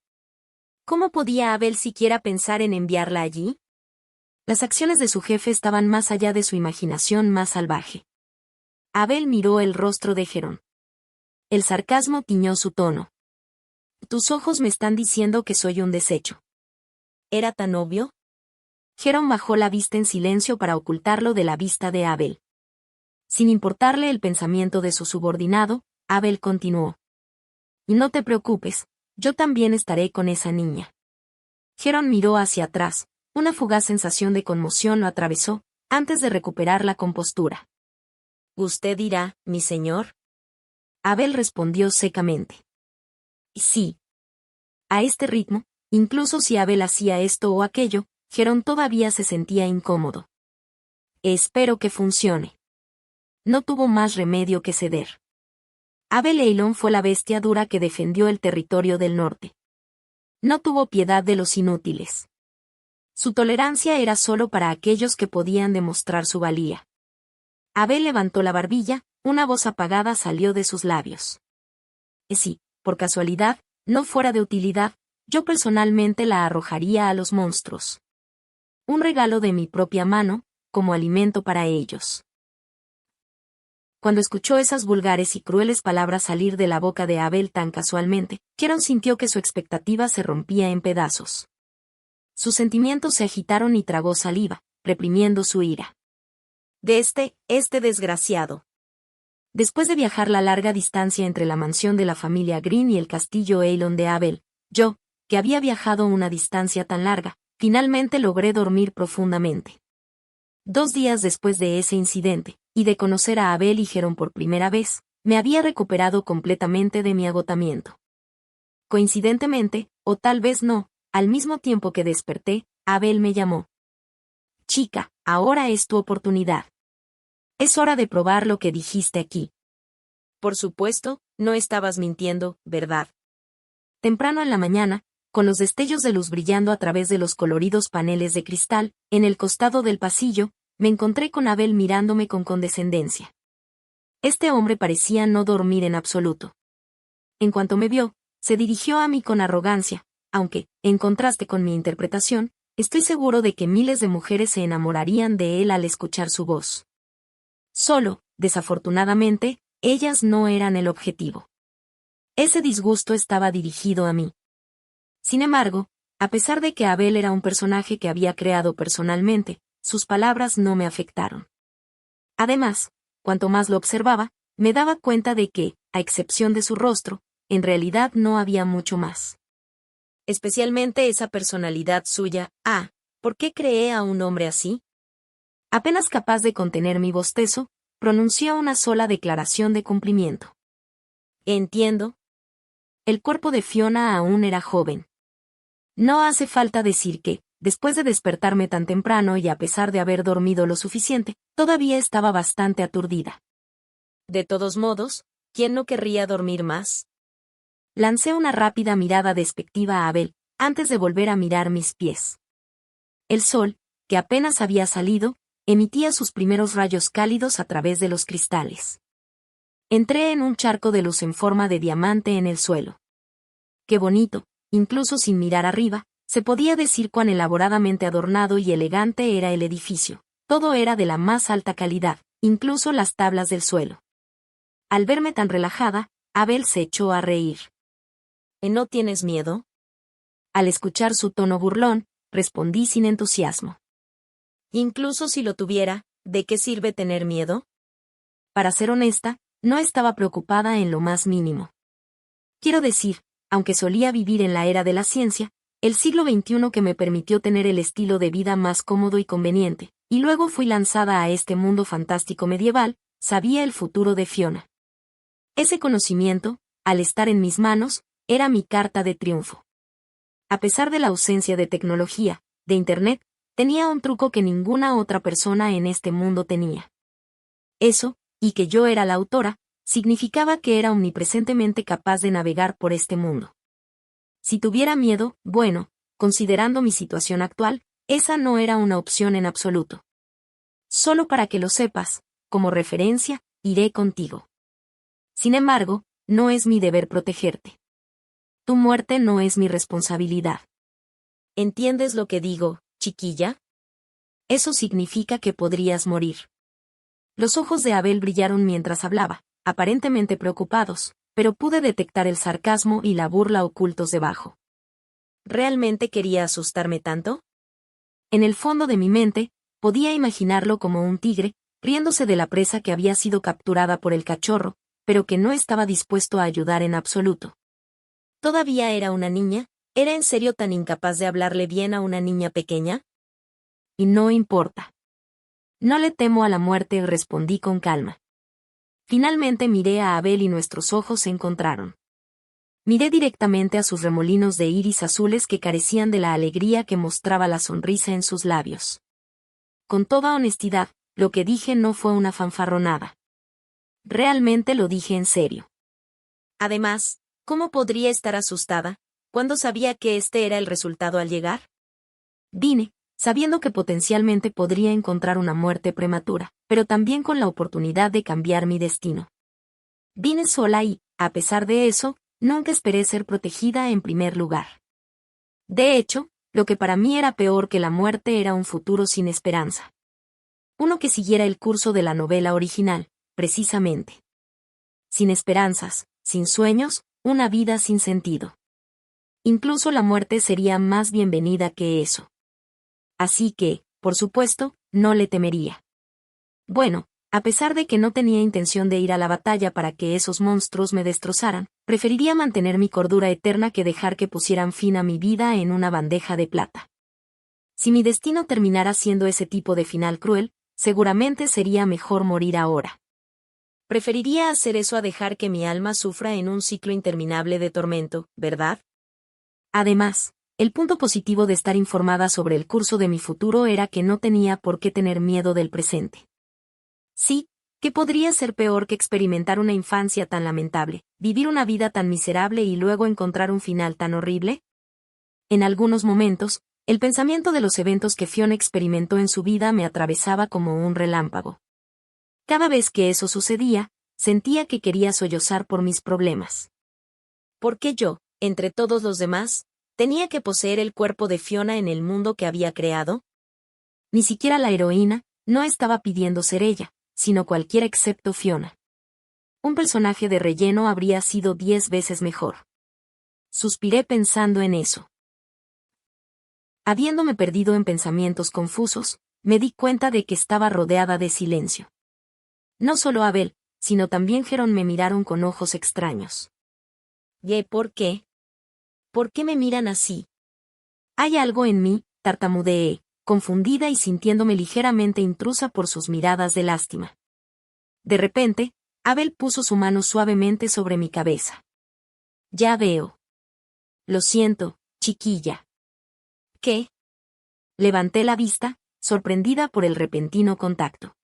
¿Cómo podía Abel siquiera pensar en enviarla allí? Las acciones de su jefe estaban más allá de su imaginación más salvaje. Abel miró el rostro de Heron. El sarcasmo tiñó su tono. Tus ojos me están diciendo que soy un desecho. ¿Era tan obvio? Heron bajó la vista en silencio para ocultarlo de la vista de Abel. Sin importarle el pensamiento de su subordinado, Abel continuó. Y no te preocupes, yo también estaré con esa niña. Heron miró hacia atrás, una fugaz sensación de conmoción lo atravesó, antes de recuperar la compostura. ¿Usted dirá, mi señor? Abel respondió secamente. Sí. A este ritmo, incluso si Abel hacía esto o aquello, Heron todavía se sentía incómodo. Espero que funcione. No tuvo más remedio que ceder. Abel Eilon fue la bestia dura que defendió el territorio del norte. No tuvo piedad de los inútiles. Su tolerancia era solo para aquellos que podían demostrar su valía. Abel levantó la barbilla, una voz apagada salió de sus labios. Si, por casualidad, no fuera de utilidad, yo personalmente la arrojaría a los monstruos. Un regalo de mi propia mano, como alimento para ellos. Cuando escuchó esas vulgares y crueles palabras salir de la boca de Abel tan casualmente, Heron sintió que su expectativa se rompía en pedazos. Sus sentimientos se agitaron y tragó saliva, reprimiendo su ira. De este desgraciado. Después de viajar la larga distancia entre la mansión de la familia Green y el castillo Eilon de Abel, yo, que había viajado una distancia tan larga, finalmente logré dormir profundamente. 2 días después de ese incidente, y de conocer a Abel y Heron por primera vez, me había recuperado completamente de mi agotamiento. Coincidentemente, o tal vez no, al mismo tiempo que desperté, Abel me llamó. Chica, ahora es tu oportunidad. Es hora de probar lo que dijiste aquí. Por supuesto, no estabas mintiendo, ¿verdad? Temprano en la mañana, con los destellos de luz brillando a través de los coloridos paneles de cristal, en el costado del pasillo, me encontré con Abel mirándome con condescendencia. Este hombre parecía no dormir en absoluto. En cuanto me vio, se dirigió a mí con arrogancia, aunque, en contraste con mi interpretación, estoy seguro de que miles de mujeres se enamorarían de él al escuchar su voz. Solo, desafortunadamente, ellas no eran el objetivo. Ese disgusto estaba dirigido a mí. Sin embargo, a pesar de que Abel era un personaje que había creado personalmente, sus palabras no me afectaron. Además, cuanto más lo observaba, me daba cuenta de que, a excepción de su rostro, en realidad no había mucho más. Especialmente esa personalidad suya. ¿Por qué creé a un hombre así? Apenas capaz de contener mi bostezo, pronunció una sola declaración de cumplimiento. Entiendo. El cuerpo de Fiona aún era joven. No hace falta decir que, después de despertarme tan temprano y a pesar de haber dormido lo suficiente, todavía estaba bastante aturdida. De todos modos, ¿quién no querría dormir más? Lancé una rápida mirada despectiva a Abel, antes de volver a mirar mis pies. El sol, que apenas había salido, emitía sus primeros rayos cálidos a través de los cristales. Entré en un charco de luz en forma de diamante en el suelo. Qué bonito, incluso sin mirar arriba, se podía decir cuán elaboradamente adornado y elegante era el edificio. Todo era de la más alta calidad, incluso las tablas del suelo. Al verme tan relajada, Abel se echó a reír. ¿No tienes miedo? Al escuchar su tono burlón, respondí sin entusiasmo. Incluso si lo tuviera, ¿de qué sirve tener miedo? Para ser honesta, no estaba preocupada en lo más mínimo. Quiero decir, aunque solía vivir en la era de la ciencia, el siglo XXI que me permitió tener el estilo de vida más cómodo y conveniente, y luego fui lanzada a este mundo fantástico medieval, sabía el futuro de Fiona. Ese conocimiento, al estar en mis manos, era mi carta de triunfo. A pesar de la ausencia de tecnología, de Internet, tenía un truco que ninguna otra persona en este mundo tenía. Eso, y que yo era la autora, significaba que era omnipresentemente capaz de navegar por este mundo. Si tuviera miedo, bueno, considerando mi situación actual, esa no era una opción en absoluto. Solo para que lo sepas, como referencia, iré contigo. Sin embargo, no es mi deber protegerte. Tu muerte no es mi responsabilidad. ¿Entiendes lo que digo, chiquilla? Eso significa que podrías morir. Los ojos de Abel brillaron mientras hablaba, aparentemente preocupados, pero pude detectar el sarcasmo y la burla ocultos debajo. ¿Realmente quería asustarme tanto? En el fondo de mi mente, podía imaginarlo como un tigre, riéndose de la presa que había sido capturada por el cachorro, pero que no estaba dispuesto a ayudar en absoluto. ¿Todavía era una niña? ¿Era en serio tan incapaz de hablarle bien a una niña pequeña? Y no importa. No le temo a la muerte, respondí con calma. Finalmente miré a Abel y nuestros ojos se encontraron. Miré directamente a sus remolinos de iris azules que carecían de la alegría que mostraba la sonrisa en sus labios. Con toda honestidad, lo que dije no fue una fanfarronada. Realmente lo dije en serio. Además, ¿cómo podría estar asustada, cuando sabía que este era el resultado al llegar? Vine, sabiendo que potencialmente podría encontrar una muerte prematura, pero también con la oportunidad de cambiar mi destino. Vine sola y, a pesar de eso, nunca esperé ser protegida en primer lugar. De hecho, lo que para mí era peor que la muerte era un futuro sin esperanza. Uno que siguiera el curso de la novela original, precisamente. Sin esperanzas, sin sueños, una vida sin sentido. Incluso la muerte sería más bienvenida que eso. Así que, por supuesto, no le temería. Bueno, a pesar de que no tenía intención de ir a la batalla para que esos monstruos me destrozaran, preferiría mantener mi cordura eterna que dejar que pusieran fin a mi vida en una bandeja de plata. Si mi destino terminara siendo ese tipo de final cruel, seguramente sería mejor morir ahora. Preferiría hacer eso a dejar que mi alma sufra en un ciclo interminable de tormento, ¿verdad? Además, el punto positivo de estar informada sobre el curso de mi futuro era que no tenía por qué tener miedo del presente. Sí, ¿qué podría ser peor que experimentar una infancia tan lamentable, vivir una vida tan miserable y luego encontrar un final tan horrible? En algunos momentos, el pensamiento de los eventos que Fiona experimentó en su vida me atravesaba como un relámpago. Cada vez que eso sucedía, sentía que quería sollozar por mis problemas. ¿Por qué yo, entre todos los demás, tenía que poseer el cuerpo de Fiona en el mundo que había creado? Ni siquiera la heroína no estaba pidiendo ser ella, sino cualquiera excepto Fiona. Un personaje de relleno habría sido 10 veces mejor. Suspiré pensando en eso. Habiéndome perdido en pensamientos confusos, me di cuenta de que estaba rodeada de silencio. No solo Abel, sino también Jerón me miraron con ojos extraños. ¿Y por qué? ¿Por qué me miran así? Hay algo en mí, tartamudeé, confundida y sintiéndome ligeramente intrusa por sus miradas de lástima. De repente, Abel puso su mano suavemente sobre mi cabeza. Ya veo. Lo siento, chiquilla. ¿Qué? Levanté la vista, sorprendida por el repentino contacto.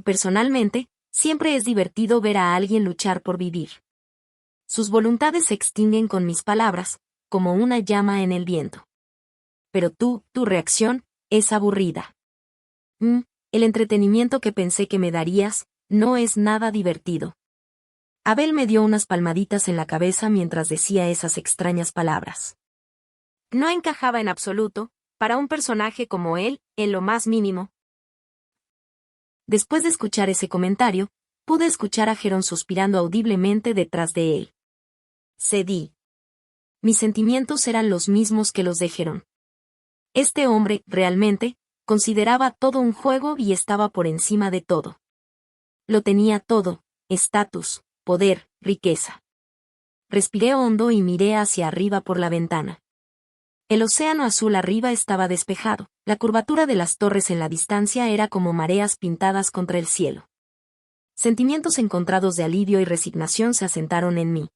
Personalmente, siempre es divertido ver a alguien luchar por vivir. Sus voluntades se extinguen con mis palabras, como una llama en el viento. Pero tu reacción, es aburrida. El entretenimiento que pensé que me darías, no es nada divertido. Abel me dio unas palmaditas en la cabeza mientras decía esas extrañas palabras. No encajaba en absoluto, para un personaje como él, en lo más mínimo. Después de escuchar ese comentario, pude escuchar a Jerón suspirando audiblemente detrás de él. Cedí. Mis sentimientos eran los mismos que los de Jerón. Este hombre, realmente, consideraba todo un juego y estaba por encima de todo. Lo tenía todo, estatus, poder, riqueza. Respiré hondo y miré hacia arriba por la ventana. El océano azul arriba estaba despejado, la curvatura de las torres en la distancia era como mareas pintadas contra el cielo. Sentimientos encontrados de alivio y resignación se asentaron en mí.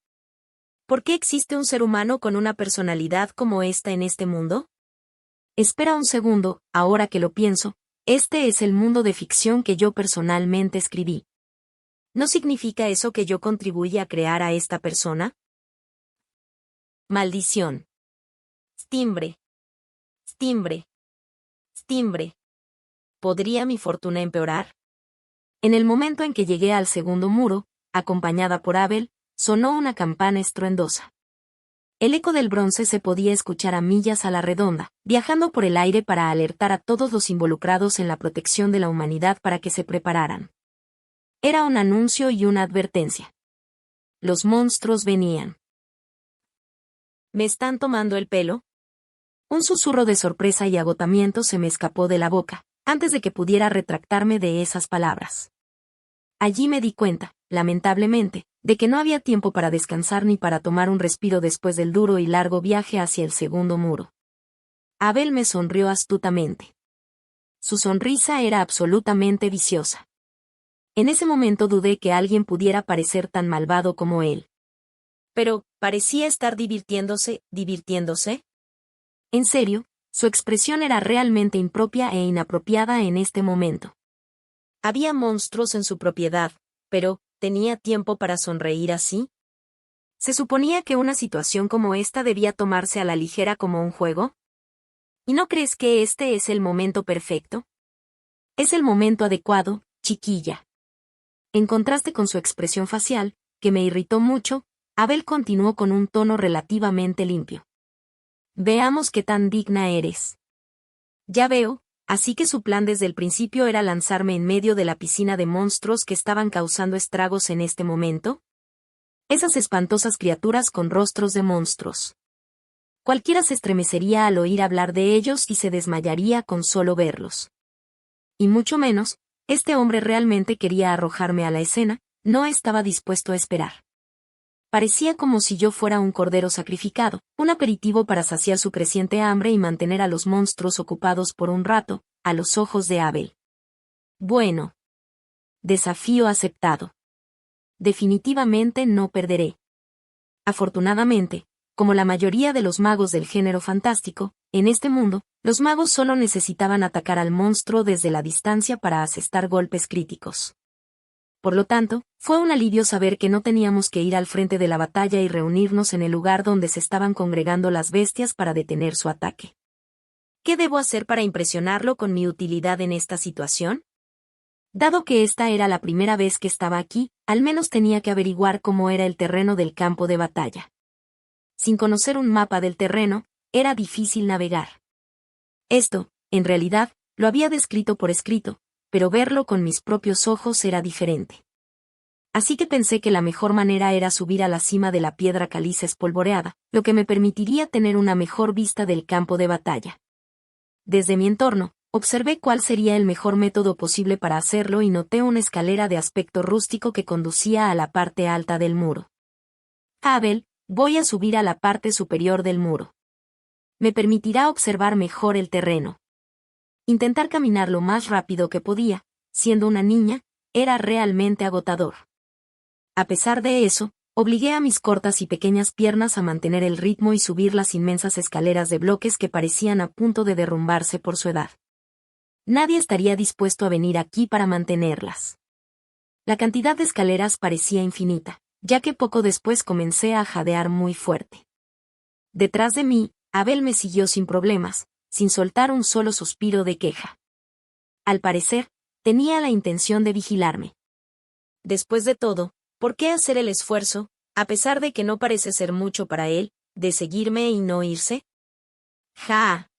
¿Por qué existe un ser humano con una personalidad como esta en este mundo? Espera un segundo, ahora que lo pienso, este es el mundo de ficción que yo personalmente escribí. ¿No significa eso que yo contribuí a crear a esta persona? Maldición. Timbre. Timbre. Timbre. ¿Podría mi fortuna empeorar? En el momento en que llegué al segundo muro, acompañada por Abel, sonó una campana estruendosa. El eco del bronce se podía escuchar a millas a la redonda, viajando por el aire para alertar a todos los involucrados en la protección de la humanidad para que se prepararan. Era un anuncio y una advertencia. Los monstruos venían. ¿Me están tomando el pelo? Un susurro de sorpresa y agotamiento se me escapó de la boca, antes de que pudiera retractarme de esas palabras. Allí me di cuenta, lamentablemente, de que no había tiempo para descansar ni para tomar un respiro después del duro y largo viaje hacia el segundo muro. Abel me sonrió astutamente. Su sonrisa era absolutamente viciosa. En ese momento dudé que alguien pudiera parecer tan malvado como él. Pero, parecía estar divirtiéndose. En serio, su expresión era realmente impropia e inapropiada en este momento. Había monstruos en su propiedad, pero, ¿tenía tiempo para sonreír así? ¿Se suponía que una situación como esta debía tomarse a la ligera como un juego? ¿Y no crees que este es el momento perfecto? Es el momento adecuado, chiquilla. En contraste con su expresión facial, que me irritó mucho, Abel continuó con un tono relativamente limpio. Veamos qué tan digna eres. Ya veo, así que su plan desde el principio era lanzarme en medio de la piscina de monstruos que estaban causando estragos en este momento. Esas espantosas criaturas con rostros de monstruos. Cualquiera se estremecería al oír hablar de ellos y se desmayaría con solo verlos. Y mucho menos, este hombre realmente quería arrojarme a la escena, no estaba dispuesto a esperar. Parecía como si yo fuera un cordero sacrificado, un aperitivo para saciar su creciente hambre y mantener a los monstruos ocupados por un rato, a los ojos de Abel. Bueno. Desafío aceptado. Definitivamente no perderé. Afortunadamente, como la mayoría de los magos del género fantástico, en este mundo, los magos solo necesitaban atacar al monstruo desde la distancia para asestar golpes críticos. Por lo tanto, fue un alivio saber que no teníamos que ir al frente de la batalla y reunirnos en el lugar donde se estaban congregando las bestias para detener su ataque. ¿Qué debo hacer para impresionarlo con mi utilidad en esta situación? Dado que esta era la primera vez que estaba aquí, al menos tenía que averiguar cómo era el terreno del campo de batalla. Sin conocer un mapa del terreno, era difícil navegar. Esto, en realidad, lo había descrito por escrito, pero verlo con mis propios ojos era diferente. Así que pensé que la mejor manera era subir a la cima de la piedra caliza espolvoreada, lo que me permitiría tener una mejor vista del campo de batalla. Desde mi entorno, observé cuál sería el mejor método posible para hacerlo y noté una escalera de aspecto rústico que conducía a la parte alta del muro. Abel, voy a subir a la parte superior del muro. Me permitirá observar mejor el terreno. Intentar caminar lo más rápido que podía, siendo una niña, era realmente agotador. A pesar de eso, obligué a mis cortas y pequeñas piernas a mantener el ritmo y subir las inmensas escaleras de bloques que parecían a punto de derrumbarse por su edad. Nadie estaría dispuesto a venir aquí para mantenerlas. La cantidad de escaleras parecía infinita, ya que poco después comencé a jadear muy fuerte. Detrás de mí, Abel me siguió sin problemas, sin soltar un solo suspiro de queja. Al parecer, tenía la intención de vigilarme. Después de todo, ¿por qué hacer el esfuerzo, a pesar de que no parece ser mucho para él, de seguirme y no irse? ¡Ja!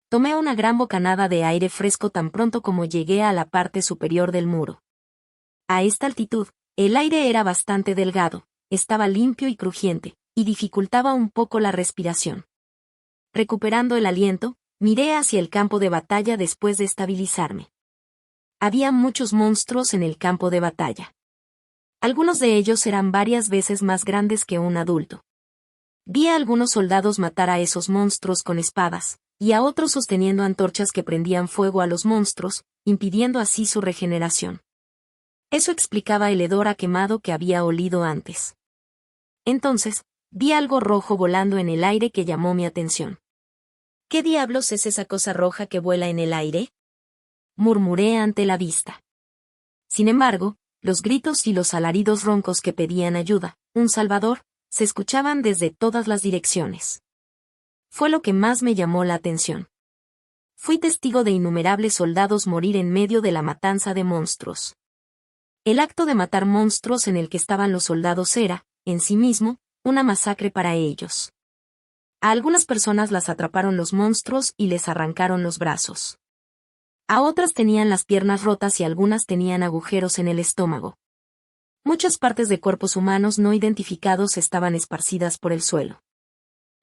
Tomé una gran bocanada de aire fresco tan pronto como llegué a la parte superior del muro. A esta altitud, el aire era bastante delgado, estaba limpio y crujiente, y dificultaba un poco la respiración. Recuperando el aliento, miré hacia el campo de batalla después de estabilizarme. Había muchos monstruos en el campo de batalla. Algunos de ellos eran varias veces más grandes que un adulto. Vi a algunos soldados matar a esos monstruos con espadas, y a otros sosteniendo antorchas que prendían fuego a los monstruos, impidiendo así su regeneración. Eso explicaba el hedor a quemado que había olido antes. Entonces, vi algo rojo volando en el aire que llamó mi atención. ¿Qué diablos es esa cosa roja que vuela en el aire?, murmuré ante la vista. Sin embargo, los gritos y los alaridos roncos que pedían ayuda, un salvador, se escuchaban desde todas las direcciones. Fue lo que más me llamó la atención. Fui testigo de innumerables soldados morir en medio de la matanza de monstruos. El acto de matar monstruos en el que estaban los soldados era, en sí mismo, una masacre para ellos. A algunas personas las atraparon los monstruos y les arrancaron los brazos. A otras tenían las piernas rotas y algunas tenían agujeros en el estómago. Muchas partes de cuerpos humanos no identificados estaban esparcidas por el suelo.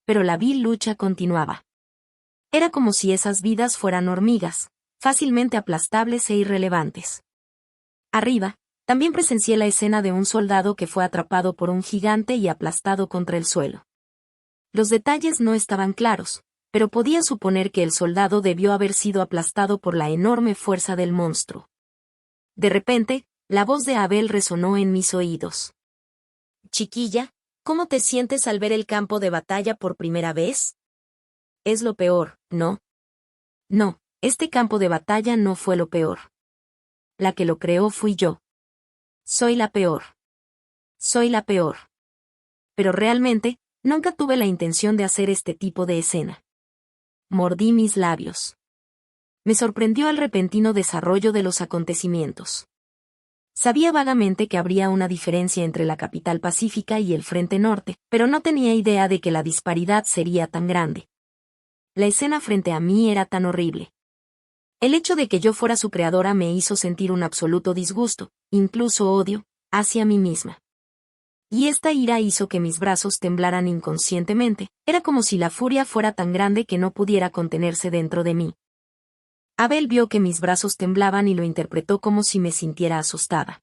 Pero la vil lucha continuaba. Era como si esas vidas fueran hormigas, fácilmente aplastables e irrelevantes. Arriba, también presencié la escena de un soldado que fue atrapado por un gigante y aplastado contra el suelo. Los detalles no estaban claros, pero podía suponer que el soldado debió haber sido aplastado por la enorme fuerza del monstruo. De repente, la voz de Abel resonó en mis oídos. «Chiquilla, ¿cómo te sientes al ver el campo de batalla por primera vez?» «Es lo peor, ¿no?» «No, este campo de batalla no fue lo peor. La que lo creó fui yo. Soy la peor. Soy la peor. Pero realmente, nunca tuve la intención de hacer este tipo de escena». Mordí mis labios. Me sorprendió el repentino desarrollo de los acontecimientos. Sabía vagamente que habría una diferencia entre la capital pacífica y el Frente Norte, pero no tenía idea de que la disparidad sería tan grande. La escena frente a mí era tan horrible. El hecho de que yo fuera su creadora me hizo sentir un absoluto disgusto, incluso odio, hacia mí misma. Y esta ira hizo que mis brazos temblaran inconscientemente, era como si la furia fuera tan grande que no pudiera contenerse dentro de mí. Abel vio que mis brazos temblaban y lo interpretó como si me sintiera asustada.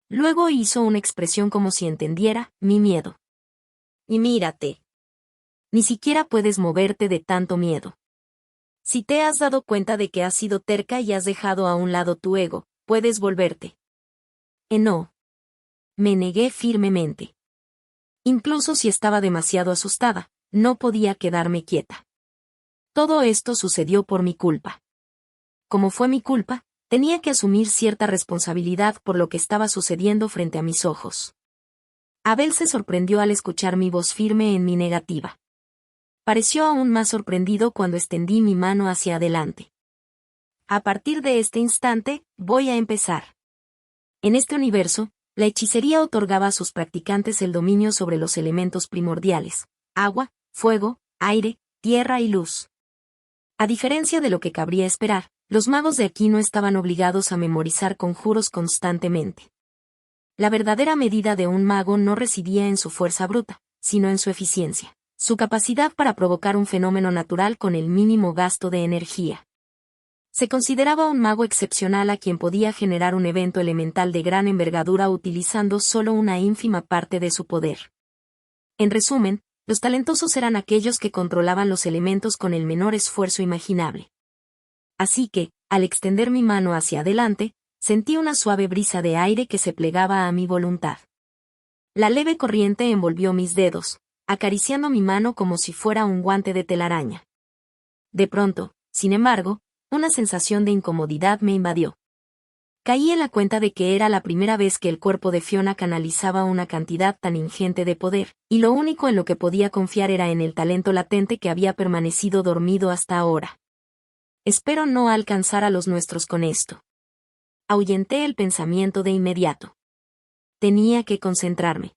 Luego hizo una expresión como si entendiera mi miedo. Y mírate. Ni siquiera puedes moverte de tanto miedo. Si te has dado cuenta de que has sido terca y has dejado a un lado tu ego, puedes volverte. No. Me negué firmemente. Incluso si estaba demasiado asustada, no podía quedarme quieta. Todo esto sucedió por mi culpa. Como fue mi culpa, tenía que asumir cierta responsabilidad por lo que estaba sucediendo frente a mis ojos. Abel se sorprendió al escuchar mi voz firme en mi negativa. Pareció aún más sorprendido cuando extendí mi mano hacia adelante. A partir de este instante, voy a empezar. En este universo, la hechicería otorgaba a sus practicantes el dominio sobre los elementos primordiales: agua, fuego, aire, tierra y luz. A diferencia de lo que cabría esperar, los magos de aquí no estaban obligados a memorizar conjuros constantemente. La verdadera medida de un mago no residía en su fuerza bruta, sino en su eficiencia, su capacidad para provocar un fenómeno natural con el mínimo gasto de energía. Se consideraba un mago excepcional a quien podía generar un evento elemental de gran envergadura utilizando solo una ínfima parte de su poder. En resumen, los talentosos eran aquellos que controlaban los elementos con el menor esfuerzo imaginable. Así que, al extender mi mano hacia adelante, sentí una suave brisa de aire que se plegaba a mi voluntad. La leve corriente envolvió mis dedos, acariciando mi mano como si fuera un guante de telaraña. De pronto, sin embargo, una sensación de incomodidad me invadió. Caí en la cuenta de que era la primera vez que el cuerpo de Fiona canalizaba una cantidad tan ingente de poder, y lo único en lo que podía confiar era en el talento latente que había permanecido dormido hasta ahora. Espero no alcanzar a los nuestros con esto. Ahuyenté el pensamiento de inmediato. Tenía que concentrarme.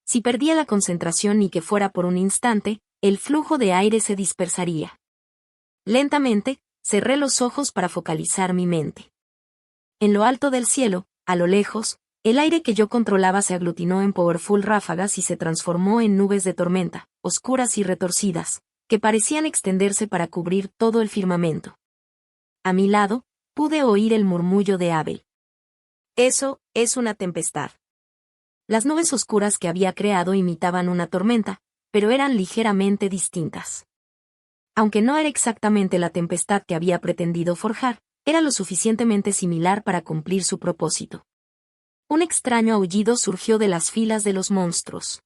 Si perdía la concentración ni que fuera por un instante, el flujo de aire se dispersaría. Lentamente, cerré los ojos para focalizar mi mente. En lo alto del cielo, a lo lejos, el aire que yo controlaba se aglutinó en powerful ráfagas y se transformó en nubes de tormenta, oscuras y retorcidas, que parecían extenderse para cubrir todo el firmamento. A mi lado, pude oír el murmullo de Abel. Eso es una tempestad. Las nubes oscuras que había creado imitaban una tormenta, pero eran ligeramente distintas. Aunque no era exactamente la tempestad que había pretendido forjar, era lo suficientemente similar para cumplir su propósito. Un extraño aullido surgió de las filas de los monstruos.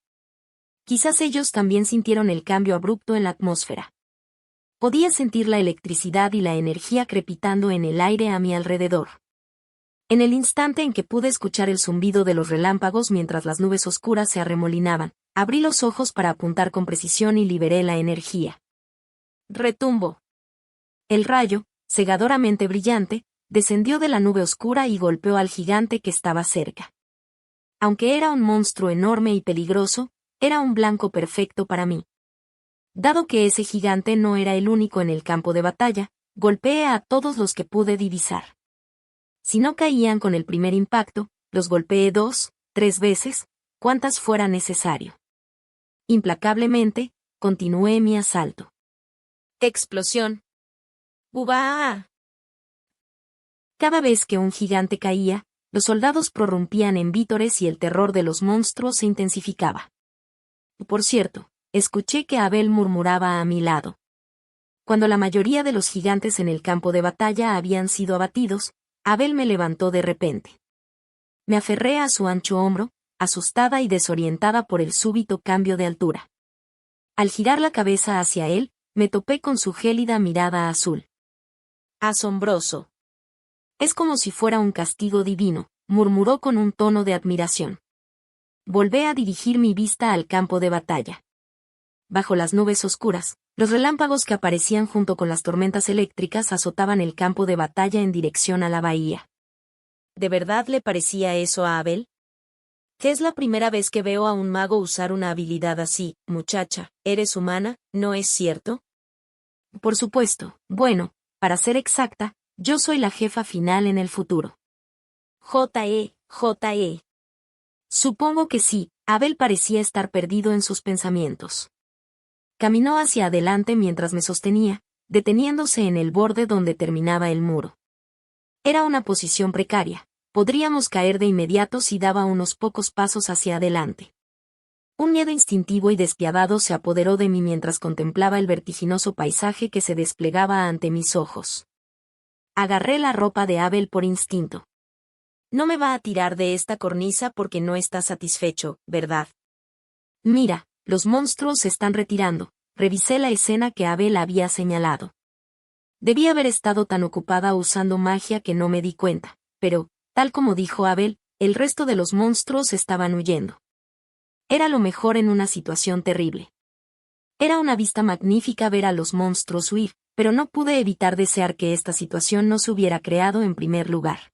Quizás ellos también sintieron el cambio abrupto en la atmósfera. Podía sentir la electricidad y la energía crepitando en el aire a mi alrededor. En el instante en que pude escuchar el zumbido de los relámpagos mientras las nubes oscuras se arremolinaban, abrí los ojos para apuntar con precisión y liberé la energía. Retumbo. El rayo, cegadoramente brillante, descendió de la nube oscura y golpeó al gigante que estaba cerca. Aunque era un monstruo enorme y peligroso, era un blanco perfecto para mí. Dado que ese gigante no era el único en el campo de batalla, golpeé a todos los que pude divisar. Si no caían con el primer impacto, los golpeé 2, 3 veces, cuantas fuera necesario. Implacablemente, continué mi asalto. Explosión. ¡Bubá! Cada vez que un gigante caía, los soldados prorrumpían en vítores y el terror de los monstruos se intensificaba. Por cierto, escuché que Abel murmuraba a mi lado. Cuando la mayoría de los gigantes en el campo de batalla habían sido abatidos, Abel me levantó de repente. Me aferré a su ancho hombro, asustada y desorientada por el súbito cambio de altura. Al girar la cabeza hacia él, me topé con su gélida mirada azul. Asombroso. Es como si fuera un castigo divino, murmuró con un tono de admiración. Volví a dirigir mi vista al campo de batalla. Bajo las nubes oscuras, los relámpagos que aparecían junto con las tormentas eléctricas azotaban el campo de batalla en dirección a la bahía. ¿De verdad le parecía eso a Abel? ¿Qué es la primera vez que veo a un mago usar una habilidad así? Muchacha, ¿eres humana, no es cierto? Por supuesto, bueno, para ser exacta, yo soy la jefa final en el futuro. J.E. Supongo que sí, Abel parecía estar perdido en sus pensamientos. Caminó hacia adelante mientras me sostenía, deteniéndose en el borde donde terminaba el muro. Era una posición precaria, podríamos caer de inmediato si daba unos pocos pasos hacia adelante. Un miedo instintivo y despiadado se apoderó de mí mientras contemplaba el vertiginoso paisaje que se desplegaba ante mis ojos. Agarré la ropa de Abel por instinto. No me va a tirar de esta cornisa porque no está satisfecho, ¿verdad? Mira, los monstruos se están retirando. Revisé la escena que Abel había señalado. Debí haber estado tan ocupada usando magia que no me di cuenta, pero, tal como dijo Abel, el resto de los monstruos estaban huyendo. Era lo mejor en una situación terrible. Era una vista magnífica ver a los monstruos huir, pero no pude evitar desear que esta situación no se hubiera creado en primer lugar.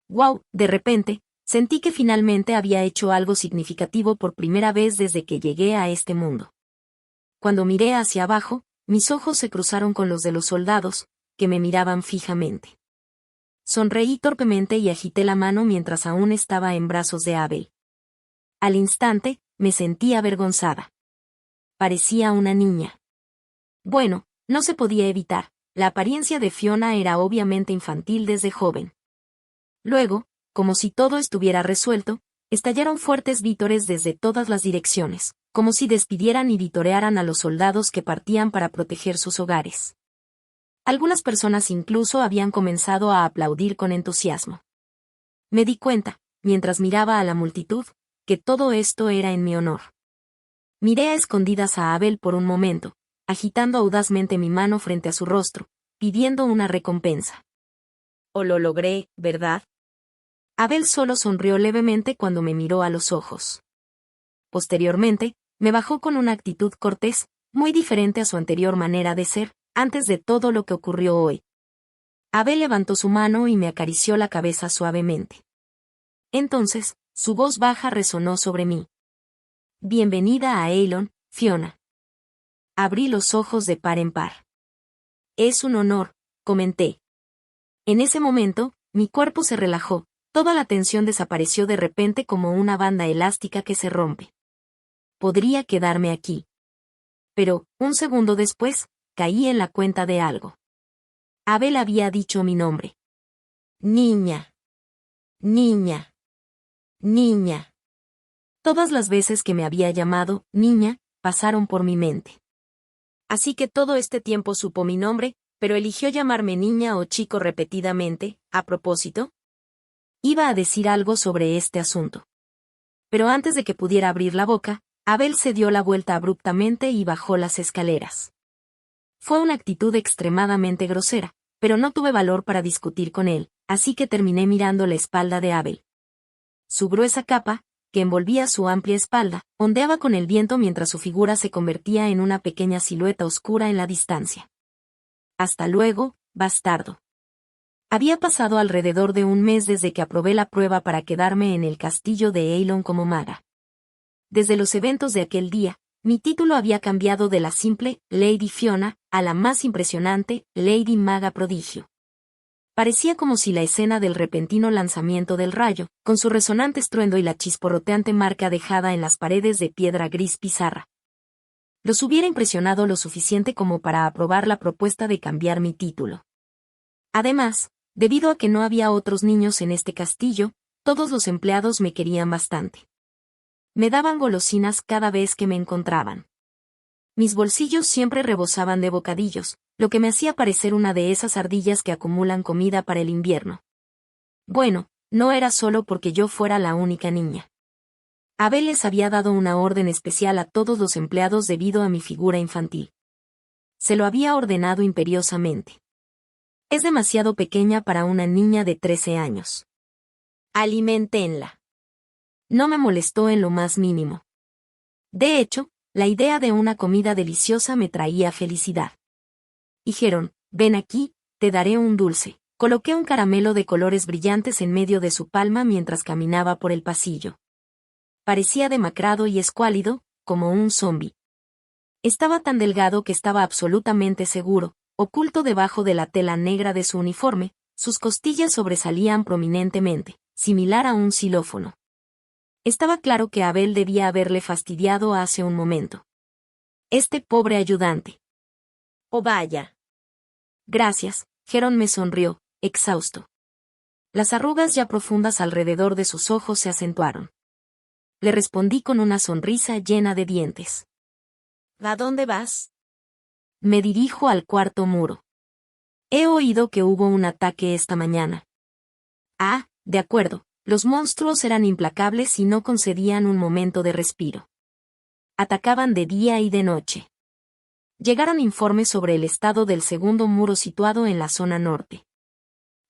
¡Wow! De repente, sentí que finalmente había hecho algo significativo por primera vez desde que llegué a este mundo. Cuando miré hacia abajo, mis ojos se cruzaron con los de los soldados, que me miraban fijamente. Sonreí torpemente y agité la mano mientras aún estaba en brazos de Abel. Al instante, me sentí avergonzada. Parecía una niña. Bueno, no se podía evitar, la apariencia de Fiona era obviamente infantil desde joven. Luego, como si todo estuviera resuelto, estallaron fuertes vítores desde todas las direcciones, como si despidieran y vitorearan a los soldados que partían para proteger sus hogares. Algunas personas incluso habían comenzado a aplaudir con entusiasmo. Me di cuenta, mientras miraba a la multitud, que todo esto era en mi honor. Miré a escondidas a Abel por un momento, agitando audazmente mi mano frente a su rostro, pidiendo una recompensa. «O lo logré, ¿verdad?» Abel solo sonrió levemente cuando me miró a los ojos. Posteriormente, me bajó con una actitud cortés, muy diferente a su anterior manera de ser, antes de todo lo que ocurrió hoy. Abel levantó su mano y me acarició la cabeza suavemente. Entonces, su voz baja resonó sobre mí. «Bienvenida a Aelon, Fiona». Abrí los ojos de par en par. «Es un honor», comenté. En ese momento, mi cuerpo se relajó, toda la tensión desapareció de repente como una banda elástica que se rompe. Podría quedarme aquí. Pero, un segundo después, caí en la cuenta de algo. Abel había dicho mi nombre. Niña. Niña. Niña. Todas las veces que me había llamado niña, pasaron por mi mente. Así que todo este tiempo supo mi nombre, pero eligió llamarme niña o chico repetidamente, a propósito. Iba a decir algo sobre este asunto. Pero antes de que pudiera abrir la boca, Abel se dio la vuelta abruptamente y bajó las escaleras. Fue una actitud extremadamente grosera, pero no tuve valor para discutir con él, así que terminé mirando la espalda de Abel. Su gruesa capa, que envolvía su amplia espalda, ondeaba con el viento mientras su figura se convertía en una pequeña silueta oscura en la distancia. Hasta luego, bastardo. Había pasado alrededor de un mes desde que aprobé la prueba para quedarme en el castillo de Eilon como maga. Desde los eventos de aquel día, mi título había cambiado de la simple Lady Fiona a la más impresionante Lady Maga Prodigio. Parecía como si la escena del repentino lanzamiento del rayo, con su resonante estruendo y la chisporroteante marca dejada en las paredes de piedra gris pizarra, los hubiera impresionado lo suficiente como para aprobar la propuesta de cambiar mi título. Además, debido a que no había otros niños en este castillo, todos los empleados me querían bastante. Me daban golosinas cada vez que me encontraban. Mis bolsillos siempre rebosaban de bocadillos, lo que me hacía parecer una de esas ardillas que acumulan comida para el invierno. Bueno, no era solo porque yo fuera la única niña. Abel les había dado una orden especial a todos los empleados debido a mi figura infantil. Se lo había ordenado imperiosamente. Es demasiado pequeña para una niña de 13 años. Aliméntenla. No me molestó en lo más mínimo. De hecho, la idea de una comida deliciosa me traía felicidad. Dijeron, ven aquí, te daré un dulce. Coloqué un caramelo de colores brillantes en medio de su palma mientras caminaba por el pasillo. Parecía demacrado y escuálido, como un zombi. Estaba tan delgado que estaba absolutamente seguro, oculto debajo de la tela negra de su uniforme, sus costillas sobresalían prominentemente, similar a un xilófono. Estaba claro que Abel debía haberle fastidiado hace un momento. Este pobre ayudante. Oh vaya. Gracias, Geron me sonrió, exhausto. Las arrugas ya profundas alrededor de sus ojos se acentuaron. Le respondí con una sonrisa llena de dientes. ¿A dónde vas? Me dirijo al cuarto muro. He oído que hubo un ataque esta mañana. Ah, de acuerdo, los monstruos eran implacables y no concedían un momento de respiro. Atacaban de día y de noche. Llegaron informes sobre el estado del segundo muro situado en la zona norte.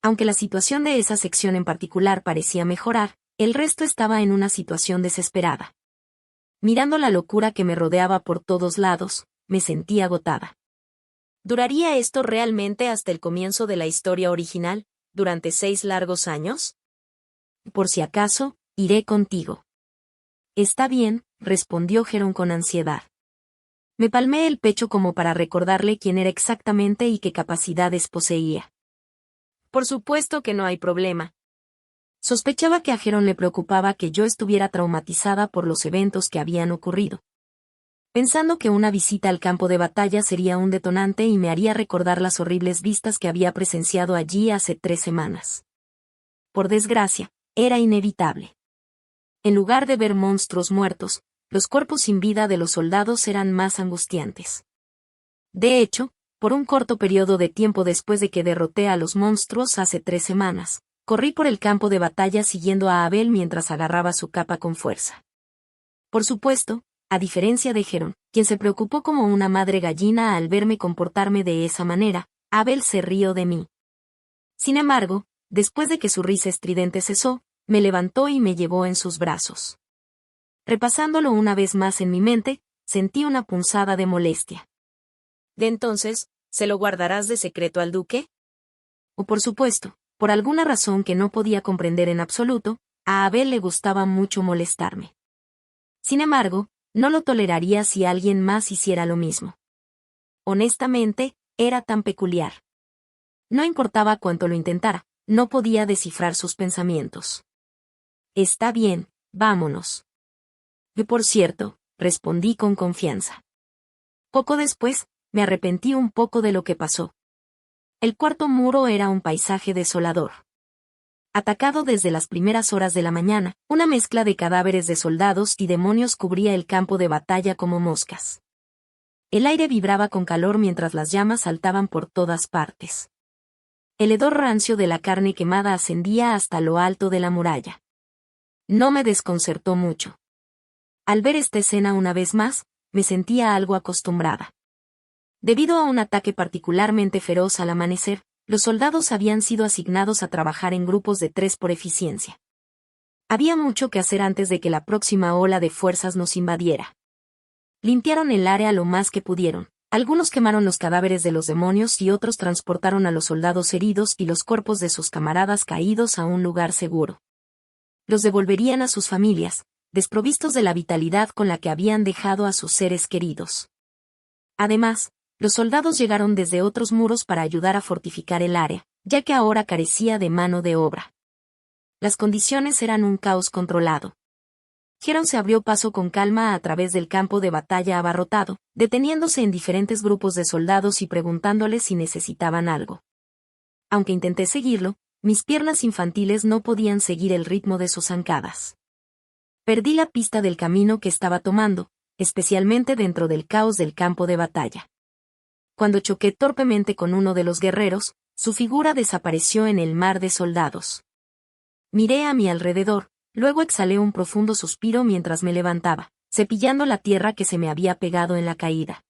Aunque la situación de esa sección en particular parecía mejorar, el resto estaba en una situación desesperada. Mirando la locura que me rodeaba por todos lados, me sentí agotada. ¿Duraría esto realmente hasta el comienzo de la historia original, durante 6 largos años? Por si acaso, iré contigo. Está bien, respondió Geron con ansiedad. Me palmé el pecho como para recordarle quién era exactamente y qué capacidades poseía. Por supuesto que no hay problema. Sospechaba que a Geron le preocupaba que yo estuviera traumatizada por los eventos que habían ocurrido. Pensando que una visita al campo de batalla sería un detonante y me haría recordar las horribles vistas que había presenciado allí hace 3 semanas. Por desgracia, era inevitable. En lugar de ver monstruos muertos, los cuerpos sin vida de los soldados eran más angustiantes. De hecho, por un corto periodo de tiempo después de que derroté a los monstruos hace 3 semanas, corrí por el campo de batalla siguiendo a Abel mientras agarraba su capa con fuerza. Por supuesto, a diferencia de Geron, quien se preocupó como una madre gallina al verme comportarme de esa manera, Abel se rió de mí. Sin embargo, después de que su risa estridente cesó, me levantó y me llevó en sus brazos. Repasándolo una vez más en mi mente, sentí una punzada de molestia. ¿De entonces, se lo guardarás de secreto al duque? O por supuesto, por alguna razón que no podía comprender en absoluto, a Abel le gustaba mucho molestarme. Sin embargo, no lo toleraría si alguien más hiciera lo mismo. Honestamente, era tan peculiar. No importaba cuánto lo intentara, no podía descifrar sus pensamientos. Está bien, vámonos. Y por cierto, respondí con confianza. Poco después, me arrepentí un poco de lo que pasó. El cuarto muro era un paisaje desolador. Atacado desde las primeras horas de la mañana, una mezcla de cadáveres de soldados y demonios cubría el campo de batalla como moscas. El aire vibraba con calor mientras las llamas saltaban por todas partes. El hedor rancio de la carne quemada ascendía hasta lo alto de la muralla. No me desconcertó mucho. Al ver esta escena una vez más, me sentía algo acostumbrada. Debido a un ataque particularmente feroz al amanecer, Los soldados habían sido asignados a trabajar en grupos de 3 por eficiencia. Había mucho que hacer antes de que la próxima ola de fuerzas nos invadiera. Limpiaron el área lo más que pudieron. Algunos quemaron los cadáveres de los demonios y otros transportaron a los soldados heridos y los cuerpos de sus camaradas caídos a un lugar seguro. Los devolverían a sus familias, desprovistos de la vitalidad con la que habían dejado a sus seres queridos. Además, los soldados llegaron desde otros muros para ayudar a fortificar el área, ya que ahora carecía de mano de obra. Las condiciones eran un caos controlado. Heron se abrió paso con calma a través del campo de batalla abarrotado, deteniéndose en diferentes grupos de soldados y preguntándoles si necesitaban algo. Aunque intenté seguirlo, mis piernas infantiles no podían seguir el ritmo de sus zancadas. Perdí la pista del camino que estaba tomando, especialmente dentro del caos del campo de batalla. Cuando choqué torpemente con uno de los guerreros, su figura desapareció en el mar de soldados. Miré a mi alrededor. Luego exhalé un profundo suspiro mientras me levantaba, cepillando la tierra que se me había pegado en la caída.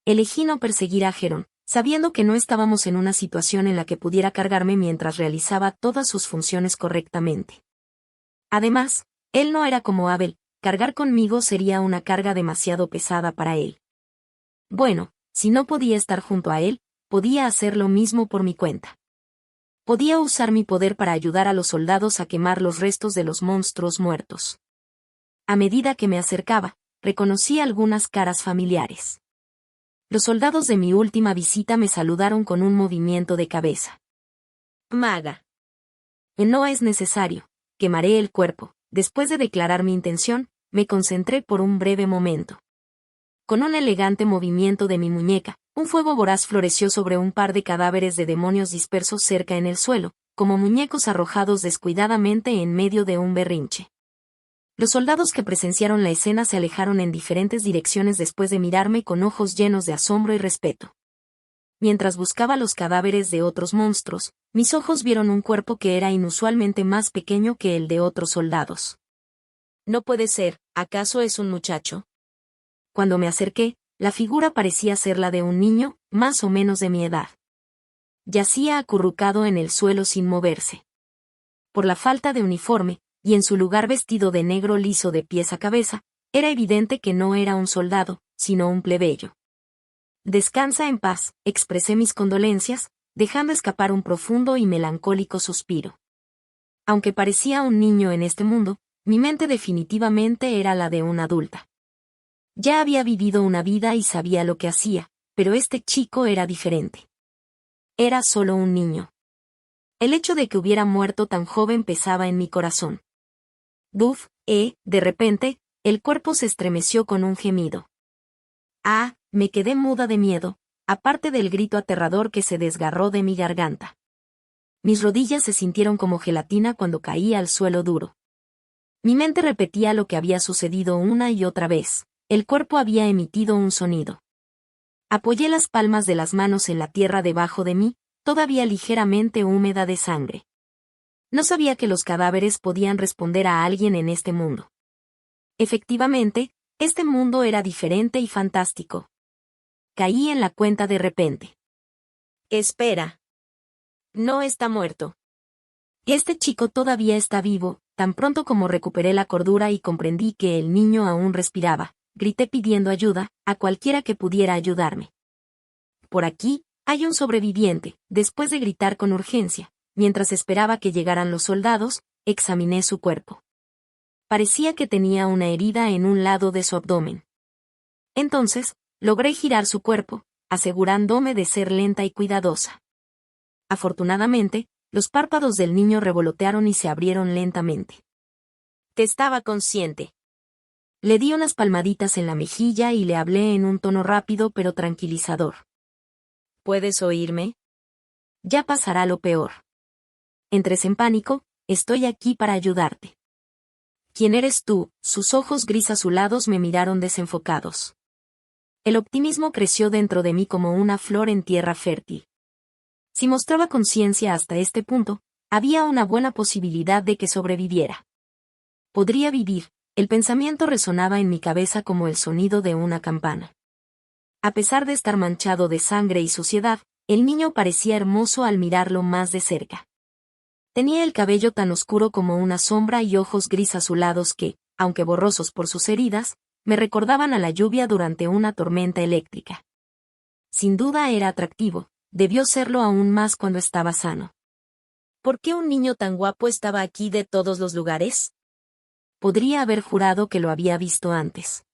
Elegí no perseguir a Heron, sabiendo que no estábamos en una situación en la que pudiera cargarme mientras realizaba todas sus funciones correctamente. Además, él no era como Abel, cargar conmigo sería una carga demasiado pesada para él. Bueno, si no podía estar junto a él, podía hacer lo mismo por mi cuenta. Podía usar mi poder para ayudar a los soldados a quemar los restos de los monstruos muertos. A medida que me acercaba, reconocí algunas caras familiares. Los soldados de mi última visita me saludaron con un movimiento de cabeza. Maga. No es necesario, quemaré el cuerpo. Después de declarar mi intención, me concentré por un breve momento. Con un elegante movimiento de mi muñeca, un fuego voraz floreció sobre un par de cadáveres de demonios dispersos cerca en el suelo, como muñecos arrojados descuidadamente en medio de un berrinche. Los soldados que presenciaron la escena se alejaron en diferentes direcciones después de mirarme con ojos llenos de asombro y respeto. Mientras buscaba los cadáveres de otros monstruos, mis ojos vieron un cuerpo que era inusualmente más pequeño que el de otros soldados. No puede ser, ¿acaso es un muchacho? Cuando me acerqué, la figura parecía ser la de un niño, más o menos de mi edad. Yacía acurrucado en el suelo sin moverse. Por la falta de uniforme, y en su lugar vestido de negro liso de pies a cabeza, era evidente que no era un soldado, sino un plebeyo. Descansa en paz, expresé mis condolencias, dejando escapar un profundo y melancólico suspiro. Aunque parecía un niño en este mundo, mi mente definitivamente era la de una adulta. Ya había vivido una vida y sabía lo que hacía, pero este chico era diferente. Era solo un niño. El hecho de que hubiera muerto tan joven pesaba en mi corazón. Buf, de repente, el cuerpo se estremeció con un gemido. Me quedé muda de miedo, aparte del grito aterrador que se desgarró de mi garganta. Mis rodillas se sintieron como gelatina cuando caí al suelo duro. Mi mente repetía lo que había sucedido una y otra vez. El cuerpo había emitido un sonido. Apoyé las palmas de las manos en la tierra debajo de mí, todavía ligeramente húmeda de sangre. No sabía que los cadáveres podían responder a alguien en este mundo. Efectivamente, este mundo era diferente y fantástico. Caí en la cuenta de repente. Espera. No está muerto. Este chico todavía está vivo. Tan pronto como recuperé la cordura y comprendí que el niño aún respiraba, grité pidiendo ayuda a cualquiera que pudiera ayudarme. Por aquí, hay un sobreviviente. Después de gritar con urgencia, mientras esperaba que llegaran los soldados, examiné su cuerpo. Parecía que tenía una herida en un lado de su abdomen. Entonces, logré girar su cuerpo, asegurándome de ser lenta y cuidadosa. Afortunadamente, los párpados del niño revolotearon y se abrieron lentamente. Estaba consciente. Le di unas palmaditas en la mejilla y le hablé en un tono rápido pero tranquilizador. ¿Puedes oírme? Ya pasará lo peor. Entres en pánico, estoy aquí para ayudarte. ¿Quién eres tú? Sus ojos gris azulados me miraron desenfocados. El optimismo creció dentro de mí como una flor en tierra fértil. Si mostraba conciencia hasta este punto, había una buena posibilidad de que sobreviviera. Podría vivir. El pensamiento resonaba en mi cabeza como el sonido de una campana. A pesar de estar manchado de sangre y suciedad, el niño parecía hermoso al mirarlo más de cerca. Tenía el cabello tan oscuro como una sombra y ojos gris azulados que, aunque borrosos por sus heridas, me recordaban a la lluvia durante una tormenta eléctrica. Sin duda era atractivo, debió serlo aún más cuando estaba sano. ¿Por qué un niño tan guapo estaba aquí de todos los lugares? Podría haber jurado que lo había visto antes.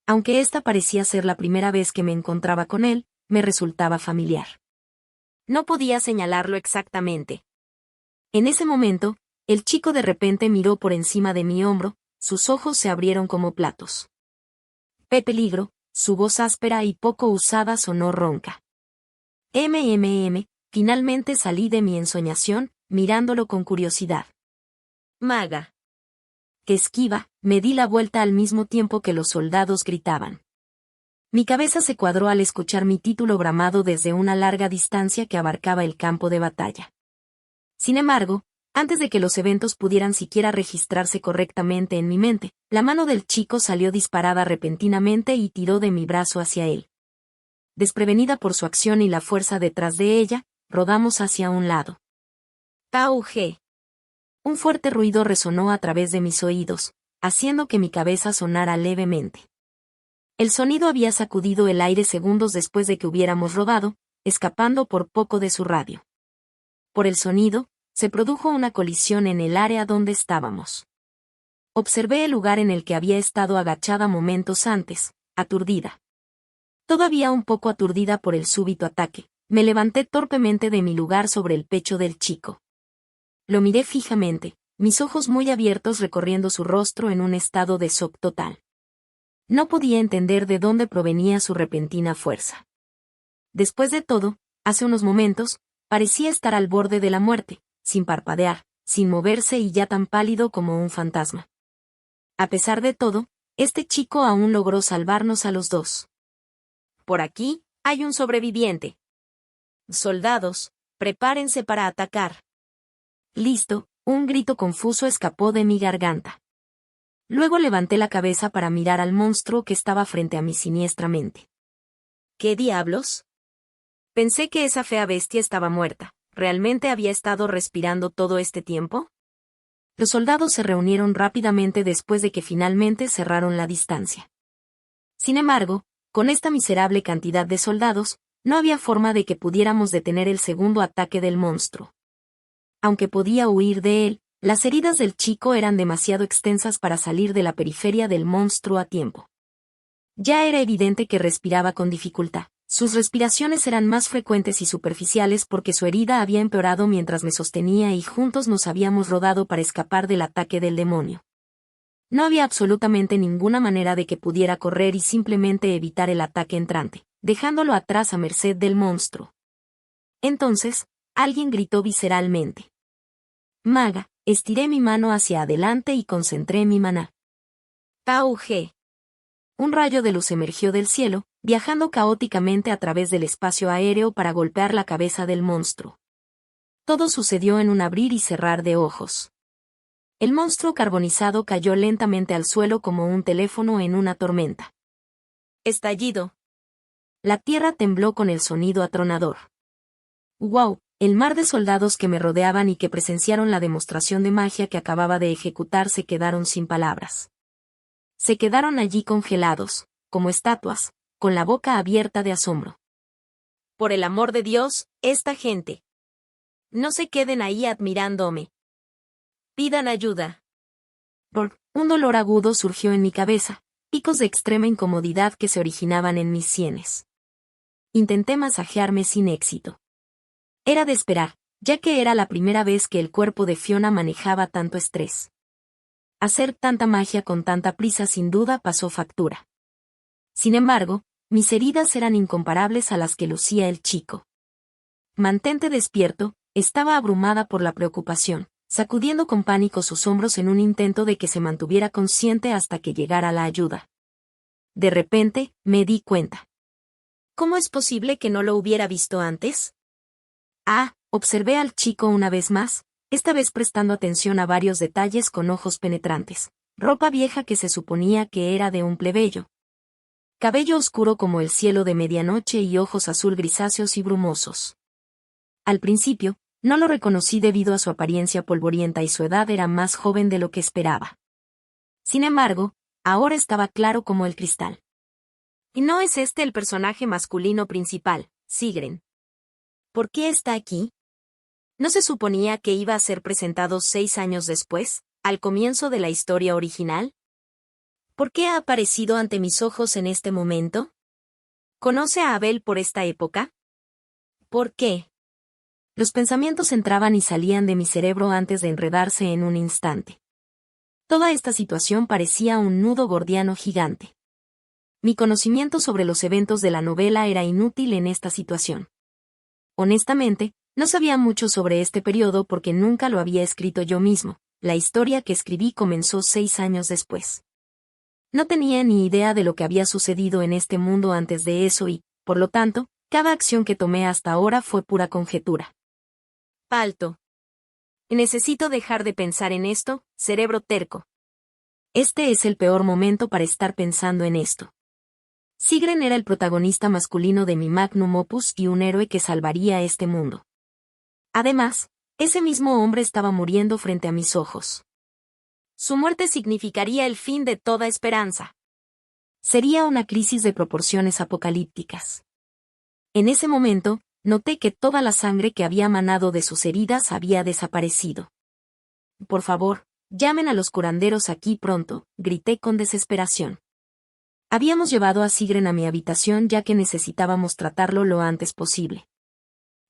Aunque esta parecía ser la primera vez que me encontraba con él, me resultaba familiar. No podía señalarlo exactamente. En ese momento, el chico de repente miró por encima de mi hombro, sus ojos se abrieron como platos. Peligro, su voz áspera y poco usada sonó ronca. Finalmente salí de mi ensoñación, mirándolo con curiosidad. Maga. Que esquiva, me di la vuelta al mismo tiempo que los soldados gritaban. Mi cabeza se cuadró al escuchar mi título bramado desde una larga distancia que abarcaba el campo de batalla. Sin embargo, antes de que los eventos pudieran siquiera registrarse correctamente en mi mente, la mano del chico salió disparada repentinamente y tiró de mi brazo hacia él. Desprevenida por su acción y la fuerza detrás de ella, rodamos hacia un lado. ¡Auge! Un fuerte ruido resonó a través de mis oídos, haciendo que mi cabeza sonara levemente. El sonido había sacudido el aire segundos después de que hubiéramos rodado, escapando por poco de su radio. Por el sonido, se produjo una colisión en el área donde estábamos. Observé el lugar en el que había estado agachada momentos antes, aturdida. Todavía un poco aturdida por el súbito ataque, me levanté torpemente de mi lugar sobre el pecho del chico. Lo miré fijamente, mis ojos muy abiertos recorriendo su rostro en un estado de shock total. No podía entender de dónde provenía su repentina fuerza. Después de todo, hace unos momentos, parecía estar al borde de la muerte, sin parpadear, sin moverse y ya tan pálido como un fantasma. A pesar de todo, este chico aún logró salvarnos a los dos. Por aquí, hay un sobreviviente. Soldados, prepárense para atacar. Listo, un grito confuso escapó de mi garganta. Luego levanté la cabeza para mirar al monstruo que estaba frente a mí siniestramente. ¿Qué diablos? Pensé que esa fea bestia estaba muerta. ¿Realmente había estado respirando todo este tiempo? Los soldados se reunieron rápidamente después de que finalmente cerraron la distancia. Sin embargo, con esta miserable cantidad de soldados, no había forma de que pudiéramos detener el segundo ataque del monstruo. Aunque podía huir de él, las heridas del chico eran demasiado extensas para salir de la periferia del monstruo a tiempo. Ya era evidente que respiraba con dificultad. Sus respiraciones eran más frecuentes y superficiales porque su herida había empeorado mientras me sostenía y juntos nos habíamos rodado para escapar del ataque del demonio. No había absolutamente ninguna manera de que pudiera correr y simplemente evitar el ataque entrante, dejándolo atrás a merced del monstruo. Entonces, alguien gritó visceralmente. Maga, estiré mi mano hacia adelante y concentré mi maná. ¡Auge! Un rayo de luz emergió del cielo, viajando caóticamente a través del espacio aéreo para golpear la cabeza del monstruo. Todo sucedió en un abrir y cerrar de ojos. El monstruo carbonizado cayó lentamente al suelo como un teléfono en una tormenta. Estallido. La tierra tembló con el sonido atronador. ¡Wow! El mar de soldados que me rodeaban y que presenciaron la demostración de magia que acababa de ejecutar se quedaron sin palabras. Se quedaron allí congelados, como estatuas, con la boca abierta de asombro. Por el amor de Dios, esta gente. No se queden ahí admirándome. Pidan ayuda. Un dolor agudo surgió en mi cabeza, picos de extrema incomodidad que se originaban en mis sienes. Intenté masajearme sin éxito. Era de esperar, ya que era la primera vez que el cuerpo de Fiona manejaba tanto estrés. Hacer tanta magia con tanta prisa sin duda pasó factura. Sin embargo, mis heridas eran incomparables a las que lucía el chico. Mantente despierto, estaba abrumada por la preocupación, sacudiendo con pánico sus hombros en un intento de que se mantuviera consciente hasta que llegara la ayuda. De repente, me di cuenta. ¿Cómo es posible que no lo hubiera visto antes? Observé al chico una vez más, esta vez prestando atención a varios detalles con ojos penetrantes. Ropa vieja que se suponía que era de un plebeyo. cabello oscuro como el cielo de medianoche y ojos azul grisáceos y brumosos. Al principio, no lo reconocí debido a su apariencia polvorienta y su edad era más joven de lo que esperaba. Sin embargo, ahora estaba claro como el cristal. ¿Y no es este el personaje masculino principal, Sigren? ¿Por qué está aquí? ¿No se suponía que iba a ser presentado 6 años después, al comienzo de la historia original? ¿Por qué ha aparecido ante mis ojos en este momento? ¿Conoce a Abel por esta época? ¿Por qué? Los pensamientos entraban y salían de mi cerebro antes de enredarse en un instante. Toda esta situación parecía un nudo gordiano gigante. Mi conocimiento sobre los eventos de la novela era inútil en esta situación. Honestamente, no sabía mucho sobre este periodo porque nunca lo había escrito yo mismo. La historia que escribí comenzó 6 años después. No tenía ni idea de lo que había sucedido en este mundo antes de eso y, por lo tanto, cada acción que tomé hasta ahora fue pura conjetura. Alto. Necesito dejar de pensar en esto, cerebro terco. Este es el peor momento para estar pensando en esto. Sigren era el protagonista masculino de mi magnum opus y un héroe que salvaría este mundo. Además, ese mismo hombre estaba muriendo frente a mis ojos. Su muerte significaría el fin de toda esperanza. Sería una crisis de proporciones apocalípticas. En ese momento, noté que toda la sangre que había manado de sus heridas había desaparecido. Por favor, llamen a los curanderos aquí pronto, grité con desesperación. Habíamos llevado a Sigren a mi habitación ya que necesitábamos tratarlo lo antes posible.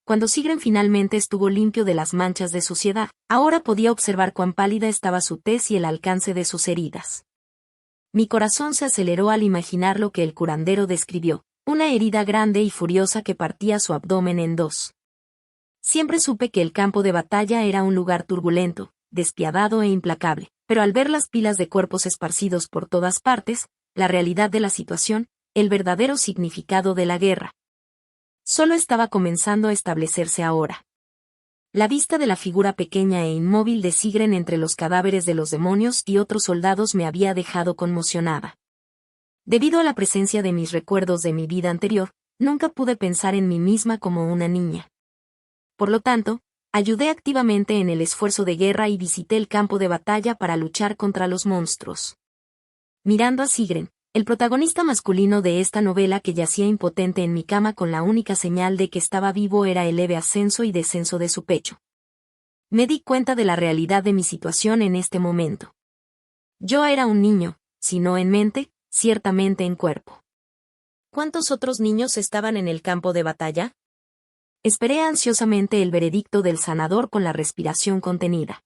Cuando Sigren finalmente estuvo limpio de las manchas de suciedad, ahora podía observar cuán pálida estaba su tez y el alcance de sus heridas. Mi corazón se aceleró al imaginar lo que el curandero describió, una herida grande y furiosa que partía su abdomen en dos. Siempre supe que el campo de batalla era un lugar turbulento, despiadado e implacable, pero al ver las pilas de cuerpos esparcidos por todas partes, la realidad de la situación, el verdadero significado de la guerra, solo estaba comenzando a establecerse ahora. La vista de la figura pequeña e inmóvil de Sigren entre los cadáveres de los demonios y otros soldados me había dejado conmocionada. Debido a la presencia de mis recuerdos de mi vida anterior, nunca pude pensar en mí misma como una niña. Por lo tanto, ayudé activamente en el esfuerzo de guerra y visité el campo de batalla para luchar contra los monstruos. Mirando a Sigren, el protagonista masculino de esta novela que yacía impotente en mi cama con la única señal de que estaba vivo era el leve ascenso y descenso de su pecho. Me di cuenta de la realidad de mi situación en este momento. Yo era un niño, si no en mente, ciertamente en cuerpo. ¿Cuántos otros niños estaban en el campo de batalla? Esperé ansiosamente el veredicto del sanador con la respiración contenida.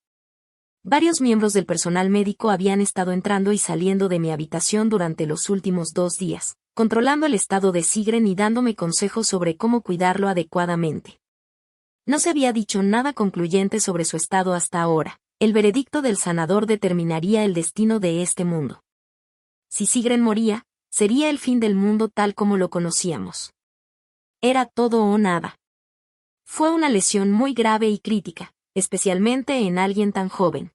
Varios miembros del personal médico habían estado entrando y saliendo de mi habitación durante los últimos 2 días, controlando el estado de Sigren y dándome consejos sobre cómo cuidarlo adecuadamente. No se había dicho nada concluyente sobre su estado hasta ahora. El veredicto del sanador determinaría el destino de este mundo. Si Sigren moría, sería el fin del mundo tal como lo conocíamos. Era todo o nada. Fue una lesión muy grave y crítica, especialmente en alguien tan joven.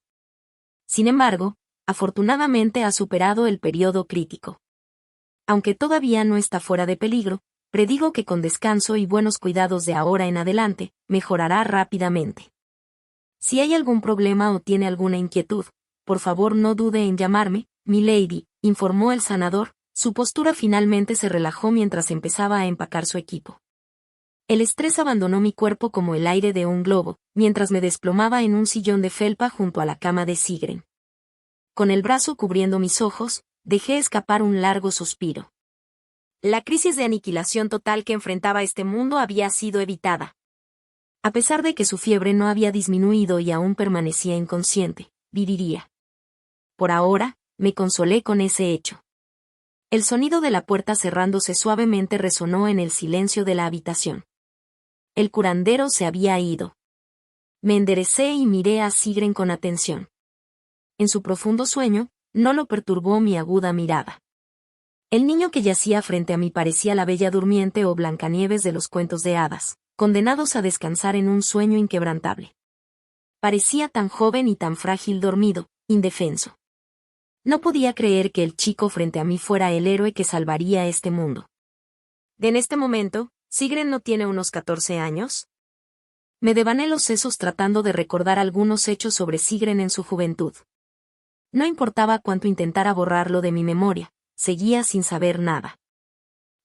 Sin embargo, afortunadamente ha superado el periodo crítico. Aunque todavía no está fuera de peligro, predigo que con descanso y buenos cuidados de ahora en adelante, mejorará rápidamente. Si hay algún problema o tiene alguna inquietud, por favor no dude en llamarme, milady, informó el sanador. Su postura finalmente se relajó mientras empezaba a empacar su equipo. El estrés abandonó mi cuerpo como el aire de un globo, mientras me desplomaba en un sillón de felpa junto a la cama de Sigren. Con el brazo cubriendo mis ojos, dejé escapar un largo suspiro. La crisis de aniquilación total que enfrentaba este mundo había sido evitada. A pesar de que su fiebre no había disminuido y aún permanecía inconsciente, viviría. Por ahora, me consolé con ese hecho. El sonido de la puerta cerrándose suavemente resonó en el silencio de la habitación. El curandero se había ido. Me enderecé y miré a Sigren con atención. En su profundo sueño, no lo perturbó mi aguda mirada. El niño que yacía frente a mí parecía la bella durmiente o Blancanieves de los cuentos de hadas, condenados a descansar en un sueño inquebrantable. Parecía tan joven y tan frágil dormido, indefenso. No podía creer que el chico frente a mí fuera el héroe que salvaría este mundo. En este momento, ¿Sigrun no tiene unos 14 años? Me devané los sesos tratando de recordar algunos hechos sobre Sigrun en su juventud. No importaba cuánto intentara borrarlo de mi memoria, seguía sin saber nada.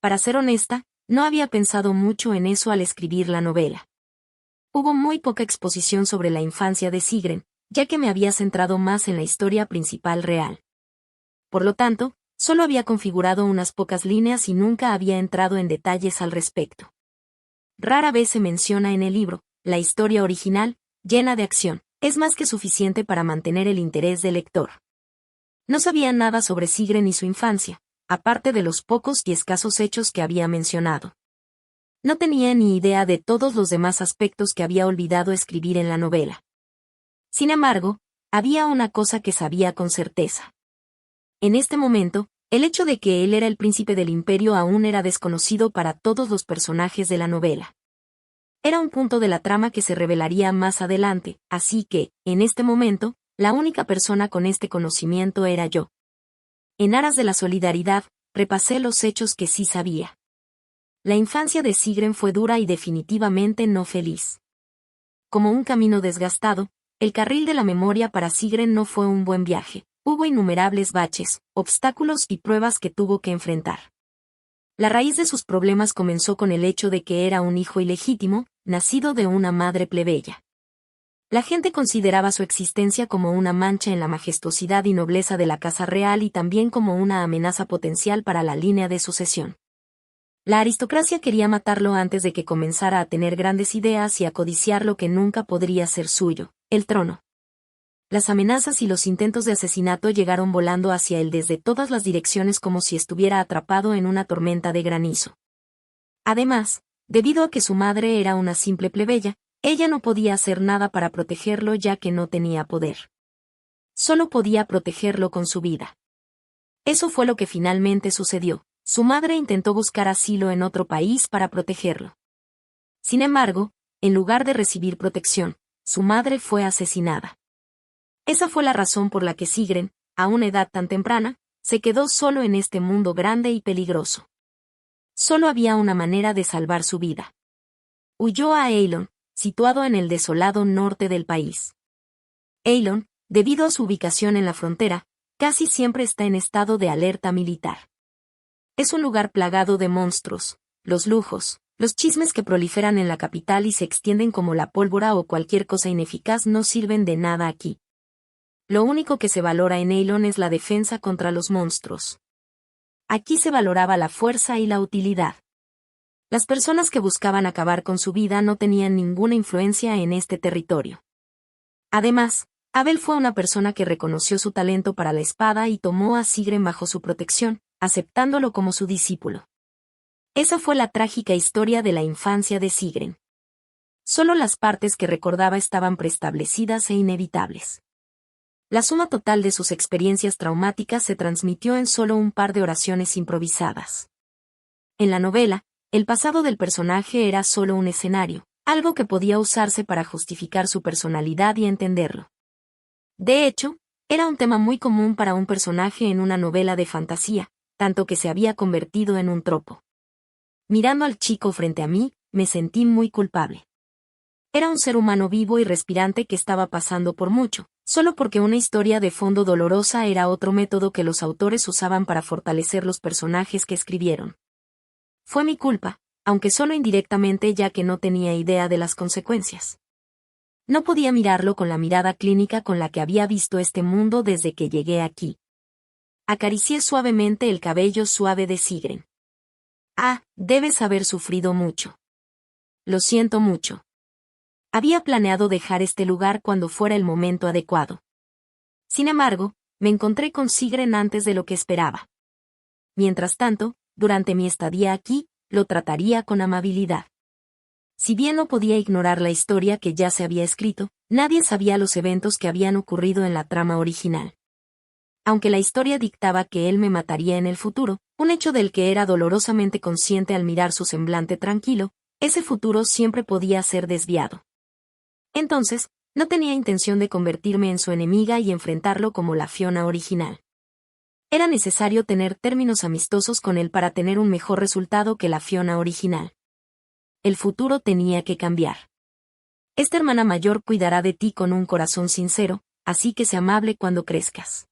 Para ser honesta, no había pensado mucho en eso al escribir la novela. Hubo muy poca exposición sobre la infancia de Sigrun, ya que me había centrado más en la historia principal real. Por lo tanto, solo había configurado unas pocas líneas y nunca había entrado en detalles al respecto. Rara vez se menciona en el libro, la historia original, llena de acción, es más que suficiente para mantener el interés del lector. No sabía nada sobre Sigrun y su infancia, aparte de los pocos y escasos hechos que había mencionado. No tenía ni idea de todos los demás aspectos que había olvidado escribir en la novela. Sin embargo, había una cosa que sabía con certeza. En este momento, el hecho de que él era el príncipe del imperio aún era desconocido para todos los personajes de la novela. Era un punto de la trama que se revelaría más adelante, así que, en este momento, la única persona con este conocimiento era yo. En aras de la solidaridad, repasé los hechos que sí sabía. La infancia de Sigrun fue dura y definitivamente no feliz. Como un camino desgastado, el carril de la memoria para Sigrun no fue un buen viaje. Hubo innumerables baches, obstáculos y pruebas que tuvo que enfrentar. La raíz de sus problemas comenzó con el hecho de que era un hijo ilegítimo, nacido de una madre plebeya. La gente consideraba su existencia como una mancha en la majestuosidad y nobleza de la casa real y también como una amenaza potencial para la línea de sucesión. La aristocracia quería matarlo antes de que comenzara a tener grandes ideas y a codiciar lo que nunca podría ser suyo, el trono. Las amenazas y los intentos de asesinato llegaron volando hacia él desde todas las direcciones como si estuviera atrapado en una tormenta de granizo. Además, debido a que su madre era una simple plebeya, ella no podía hacer nada para protegerlo ya que no tenía poder. Solo podía protegerlo con su vida. Eso fue lo que finalmente sucedió. Su madre intentó buscar asilo en otro país para protegerlo. Sin embargo, en lugar de recibir protección, su madre fue asesinada. Esa fue la razón por la que Sigrun, a una edad tan temprana, se quedó solo en este mundo grande y peligroso. Solo había una manera de salvar su vida. Huyó a Eilon, situado en el desolado norte del país. Eilon, debido a su ubicación en la frontera, casi siempre está en estado de alerta militar. Es un lugar plagado de monstruos, los lujos, los chismes que proliferan en la capital y se extienden como la pólvora o cualquier cosa ineficaz no sirven de nada aquí. Lo único que se valora en Eilon es la defensa contra los monstruos. Aquí se valoraba la fuerza y la utilidad. Las personas que buscaban acabar con su vida no tenían ninguna influencia en este territorio. Además, Abel fue una persona que reconoció su talento para la espada y tomó a Sigrun bajo su protección, aceptándolo como su discípulo. Esa fue la trágica historia de la infancia de Sigrun. Solo las partes que recordaba estaban preestablecidas e inevitables. La suma total de sus experiencias traumáticas se transmitió en solo un par de oraciones improvisadas. En la novela, el pasado del personaje era solo un escenario, algo que podía usarse para justificar su personalidad y entenderlo. De hecho, era un tema muy común para un personaje en una novela de fantasía, tanto que se había convertido en un tropo. Mirando al chico frente a mí, me sentí muy culpable. Era un ser humano vivo y respirante que estaba pasando por mucho, solo porque una historia de fondo dolorosa era otro método que los autores usaban para fortalecer los personajes que escribieron. Fue mi culpa, aunque solo indirectamente ya que no tenía idea de las consecuencias. No podía mirarlo con la mirada clínica con la que había visto este mundo desde que llegué aquí. Acaricié suavemente el cabello suave de Sigrun. Ah, debes haber sufrido mucho. Lo siento mucho. Había planeado dejar este lugar cuando fuera el momento adecuado. Sin embargo, me encontré con Sigrun antes de lo que esperaba. Mientras tanto, durante mi estadía aquí, lo trataría con amabilidad. Si bien no podía ignorar la historia que ya se había escrito, nadie sabía los eventos que habían ocurrido en la trama original. Aunque la historia dictaba que él me mataría en el futuro, un hecho del que era dolorosamente consciente al mirar su semblante tranquilo, ese futuro siempre podía ser desviado. Entonces, no tenía intención de convertirme en su enemiga y enfrentarlo como la Fiona original. Era necesario tener términos amistosos con él para tener un mejor resultado que la Fiona original. El futuro tenía que cambiar. Esta hermana mayor cuidará de ti con un corazón sincero, así que sé amable cuando crezcas.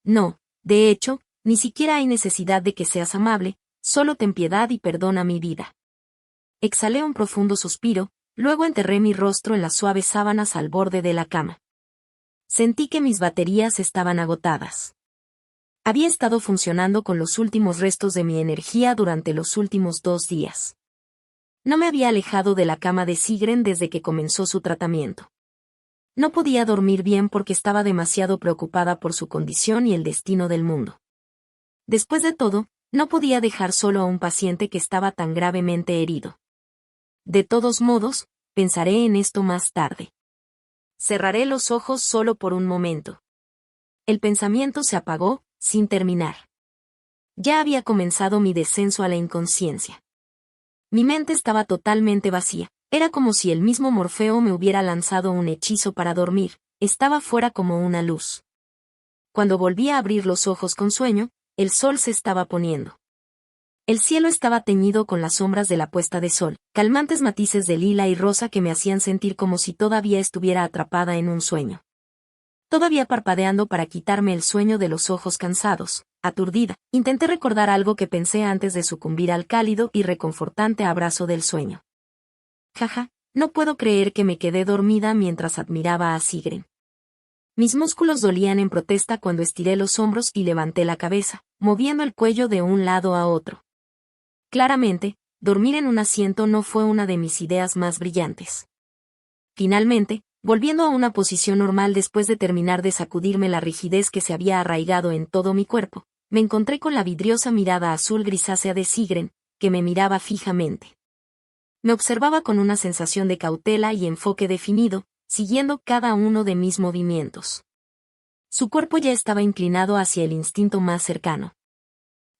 No, de hecho, ni siquiera hay necesidad de que seas amable, solo ten piedad y perdona mi vida. Exhalé un profundo suspiro, luego enterré mi rostro en las suaves sábanas al borde de la cama. Sentí que mis baterías estaban agotadas. Había estado funcionando con los últimos restos de mi energía durante los últimos 2 días. No me había alejado de la cama de Sigrun desde que comenzó su tratamiento. No podía dormir bien porque estaba demasiado preocupada por su condición y el destino del mundo. Después de todo, no podía dejar solo a un paciente que estaba tan gravemente herido. De todos modos, pensaré en esto más tarde. Cerraré los ojos solo por un momento. El pensamiento se apagó, sin terminar. Ya había comenzado mi descenso a la inconsciencia. Mi mente estaba totalmente vacía, era como si el mismo Morfeo me hubiera lanzado un hechizo para dormir, estaba fuera como una luz. Cuando volví a abrir los ojos con sueño, el sol se estaba poniendo. El cielo estaba teñido con las sombras de la puesta de sol, calmantes matices de lila y rosa que me hacían sentir como si todavía estuviera atrapada en un sueño. Todavía parpadeando para quitarme el sueño de los ojos cansados, aturdida, intenté recordar algo que pensé antes de sucumbir al cálido y reconfortante abrazo del sueño. Jaja, no puedo creer que me quedé dormida mientras admiraba a Sigrun. Mis músculos dolían en protesta cuando estiré los hombros y levanté la cabeza, moviendo el cuello de un lado a otro. Claramente, dormir en un asiento no fue una de mis ideas más brillantes. Finalmente, volviendo a una posición normal después de terminar de sacudirme la rigidez que se había arraigado en todo mi cuerpo, me encontré con la vidriosa mirada azul grisácea de Sigrun, que me miraba fijamente. Me observaba con una sensación de cautela y enfoque definido, siguiendo cada uno de mis movimientos. Su cuerpo ya estaba inclinado hacia el instinto más cercano.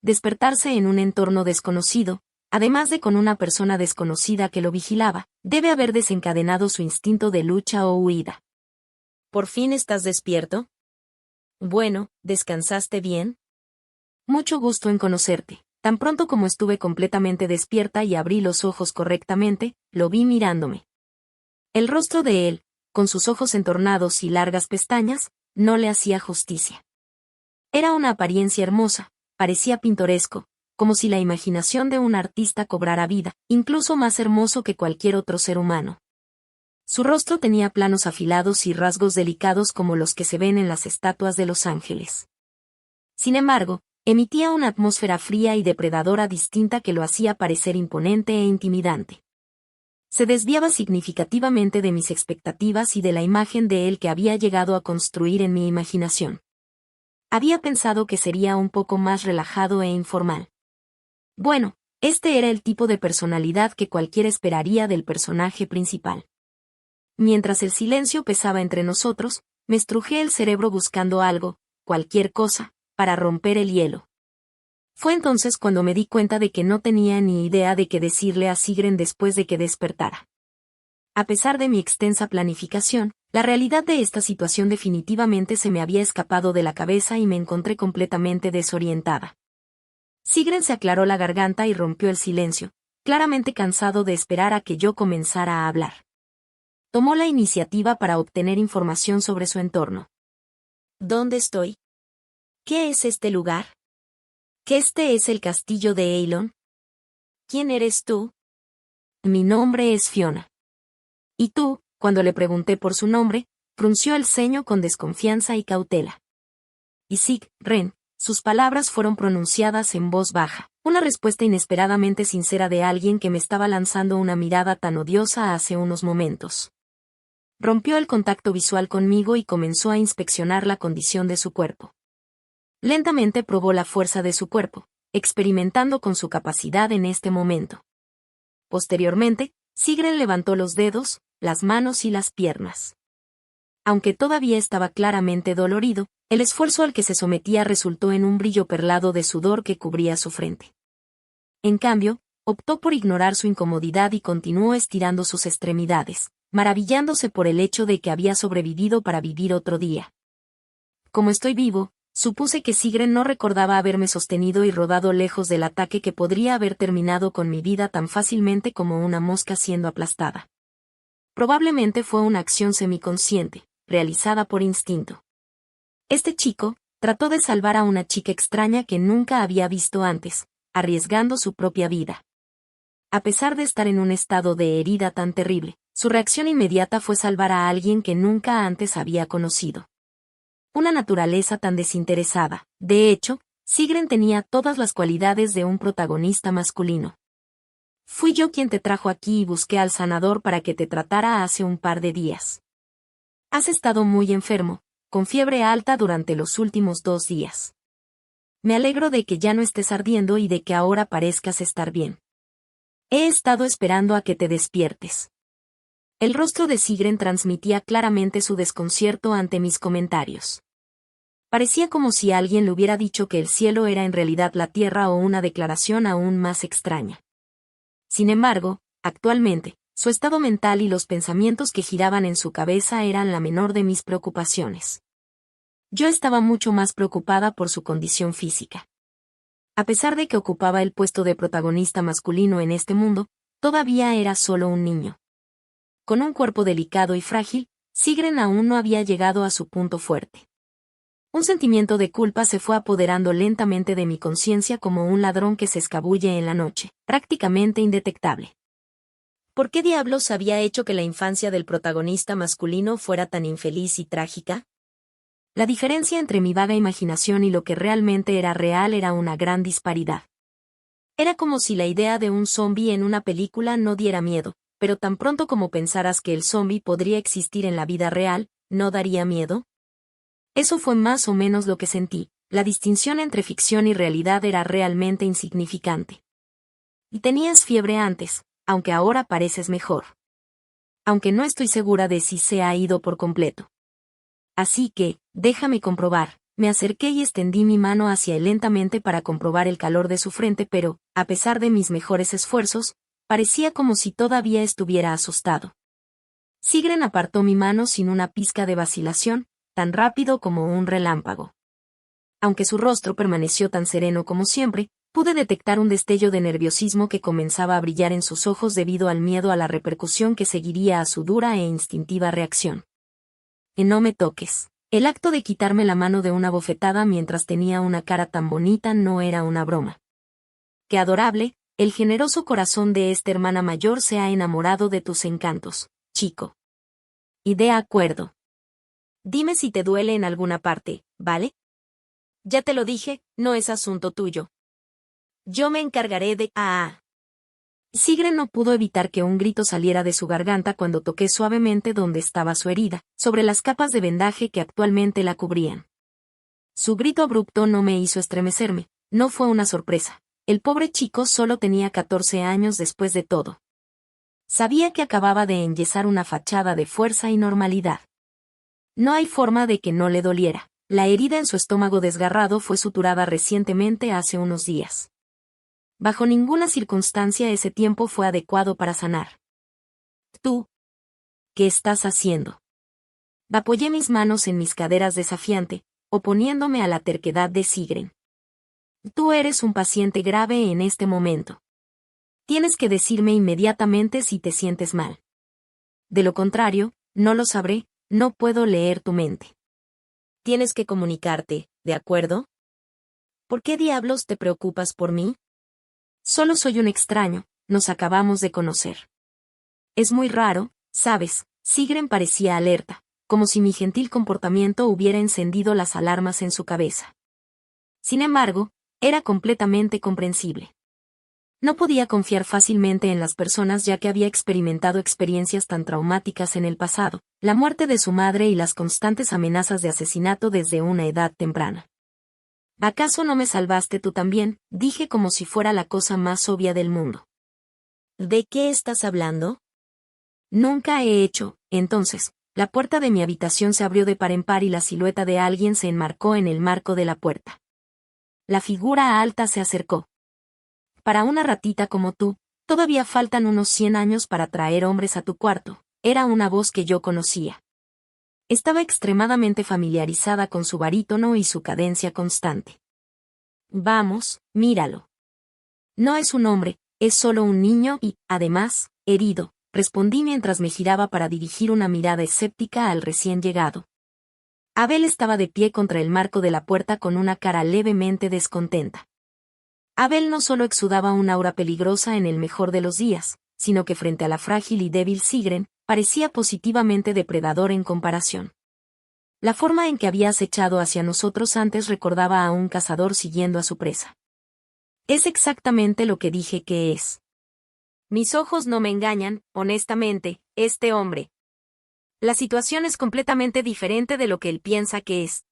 Despertarse en un entorno desconocido, además de con una persona desconocida que lo vigilaba, debe haber desencadenado su instinto de lucha o huida. ¿Por fin estás despierto? Bueno, ¿descansaste bien? Mucho gusto en conocerte. Tan pronto como estuve completamente despierta y abrí los ojos correctamente, lo vi mirándome. El rostro de él, con sus ojos entornados y largas pestañas, no le hacía justicia. Era una apariencia hermosa, parecía pintoresco, como si la imaginación de un artista cobrara vida, incluso más hermoso que cualquier otro ser humano. Su rostro tenía planos afilados y rasgos delicados como los que se ven en las estatuas de los ángeles. Sin embargo, emitía una atmósfera fría y depredadora distinta que lo hacía parecer imponente e intimidante. Se desviaba significativamente de mis expectativas y de la imagen de él que había llegado a construir en mi imaginación. Había pensado que sería un poco más relajado e informal. Bueno, este era el tipo de personalidad que cualquiera esperaría del personaje principal. Mientras el silencio pesaba entre nosotros, me estrujé el cerebro buscando algo, cualquier cosa, para romper el hielo. Fue entonces cuando me di cuenta de que no tenía ni idea de qué decirle a Sigrun después de que despertara. A pesar de mi extensa planificación, la realidad de esta situación definitivamente se me había escapado de la cabeza y me encontré completamente desorientada. Sigrun se aclaró la garganta y rompió el silencio, claramente cansado de esperar a que yo comenzara a hablar. Tomó la iniciativa para obtener información sobre su entorno. ¿Dónde estoy? ¿Qué es este lugar? ¿Qué este es el castillo de Eilon? ¿Quién eres tú? Mi nombre es Fiona. ¿Y tú? Cuando le pregunté por su nombre, frunció el ceño con desconfianza y cautela. Y Sigrun, sus palabras fueron pronunciadas en voz baja, una respuesta inesperadamente sincera de alguien que me estaba lanzando una mirada tan odiosa hace unos momentos. Rompió el contacto visual conmigo y comenzó a inspeccionar la condición de su cuerpo. Lentamente probó la fuerza de su cuerpo, experimentando con su capacidad en este momento. Posteriormente, Sigrun levantó los dedos, las manos y las piernas. Aunque todavía estaba claramente dolorido, el esfuerzo al que se sometía resultó en un brillo perlado de sudor que cubría su frente. En cambio, optó por ignorar su incomodidad y continuó estirando sus extremidades, maravillándose por el hecho de que había sobrevivido para vivir otro día. Como estoy vivo, Supuse que Sigren no recordaba haberme sostenido y rodado lejos del ataque que podría haber terminado con mi vida tan fácilmente como una mosca siendo aplastada. Probablemente fue una acción semiconsciente, realizada por instinto. Este chico trató de salvar a una chica extraña que nunca había visto antes, arriesgando su propia vida. A pesar de estar en un estado de herida tan terrible, su reacción inmediata fue salvar a alguien que nunca antes había conocido. Una naturaleza tan desinteresada. De hecho, Sigren tenía todas las cualidades de un protagonista masculino. Fui yo quien te trajo aquí y busqué al sanador para que te tratara hace un par de días. Has estado muy enfermo, con fiebre alta durante los últimos 2 días. Me alegro de que ya no estés ardiendo y de que ahora parezcas estar bien. He estado esperando a que te despiertes. El rostro de Sigren transmitía claramente su desconcierto ante mis comentarios. Parecía como si alguien le hubiera dicho que el cielo era en realidad la tierra o una declaración aún más extraña. Sin embargo, actualmente, su estado mental y los pensamientos que giraban en su cabeza eran la menor de mis preocupaciones. Yo estaba mucho más preocupada por su condición física. A pesar de que ocupaba el puesto de protagonista masculino en este mundo, todavía era solo un niño. Con un cuerpo delicado y frágil, Sigren aún no había llegado a su punto fuerte. Un sentimiento de culpa se fue apoderando lentamente de mi conciencia como un ladrón que se escabulle en la noche, prácticamente indetectable. ¿Por qué diablos había hecho que la infancia del protagonista masculino fuera tan infeliz y trágica? La diferencia entre mi vaga imaginación y lo que realmente era real era una gran disparidad. Era como si la idea de un zombi en una película no diera miedo, pero tan pronto como pensaras que el zombi podría existir en la vida real, ¿no daría miedo? Eso fue más o menos lo que sentí. La distinción entre ficción y realidad era realmente insignificante. Y tenías fiebre antes, aunque ahora pareces mejor. Aunque no estoy segura de si se ha ido por completo. Así que, déjame comprobar. Me acerqué y extendí mi mano hacia él lentamente para comprobar el calor de su frente, pero, a pesar de mis mejores esfuerzos, parecía como si todavía estuviera asustado. Sigren apartó mi mano sin una pizca de vacilación, tan rápido como un relámpago. Aunque su rostro permaneció tan sereno como siempre, pude detectar un destello de nerviosismo que comenzaba a brillar en sus ojos debido al miedo a la repercusión que seguiría a su dura e instintiva reacción. Y no me toques. El acto de quitarme la mano de una bofetada mientras tenía una cara tan bonita no era una broma. Qué adorable, el generoso corazón de esta hermana mayor se ha enamorado de tus encantos, chico. Y de acuerdo. Dime si te duele en alguna parte, ¿vale? Ya te lo dije, no es asunto tuyo. Yo me encargaré de... Sigren no pudo evitar que un grito saliera de su garganta cuando toqué suavemente donde estaba su herida, sobre las capas de vendaje que actualmente la cubrían. Su grito abrupto no me hizo estremecerme, no fue una sorpresa. El pobre chico solo tenía 14 años después de todo. Sabía que acababa de enyesar una fachada de fuerza y normalidad. No hay forma de que no le doliera. La herida en su estómago desgarrado fue suturada recientemente hace unos días. Bajo ninguna circunstancia ese tiempo fue adecuado para sanar. ¿Tú? ¿Qué estás haciendo? Apoyé mis manos en mis caderas desafiante, oponiéndome a la terquedad de Sigren. Tú eres un paciente grave en este momento. Tienes que decirme inmediatamente si te sientes mal. De lo contrario, no lo sabré. No puedo leer tu mente. Tienes que comunicarte, ¿de acuerdo? ¿Por qué diablos te preocupas por mí? Solo soy un extraño, nos acabamos de conocer. Es muy raro, ¿sabes? Sigren parecía alerta, como si mi gentil comportamiento hubiera encendido las alarmas en su cabeza. Sin embargo, era completamente comprensible. No podía confiar fácilmente en las personas ya que había experimentado experiencias tan traumáticas en el pasado, la muerte de su madre y las constantes amenazas de asesinato desde una edad temprana. ¿Acaso no me salvaste tú también? Dije como si fuera la cosa más obvia del mundo. ¿De qué estás hablando? Nunca he hecho, entonces, la puerta de mi habitación se abrió de par en par y la silueta de alguien se enmarcó en el marco de la puerta. La figura alta se acercó. Para una ratita como tú, todavía faltan unos 100 años para traer hombres a tu cuarto, era una voz que yo conocía. Estaba extremadamente familiarizada con su barítono y su cadencia constante. Vamos, míralo. No es un hombre, es solo un niño y, además, herido, respondí mientras me giraba para dirigir una mirada escéptica al recién llegado. Abel estaba de pie contra el marco de la puerta con una cara levemente descontenta. Abel no solo exudaba un aura peligrosa en el mejor de los días, sino que frente a la frágil y débil Sigrun, parecía positivamente depredador en comparación. La forma en que había acechado hacia nosotros antes recordaba a un cazador siguiendo a su presa. Es exactamente lo que dije que es. Mis ojos no me engañan, honestamente, este hombre. La situación es completamente diferente de lo que él piensa que es.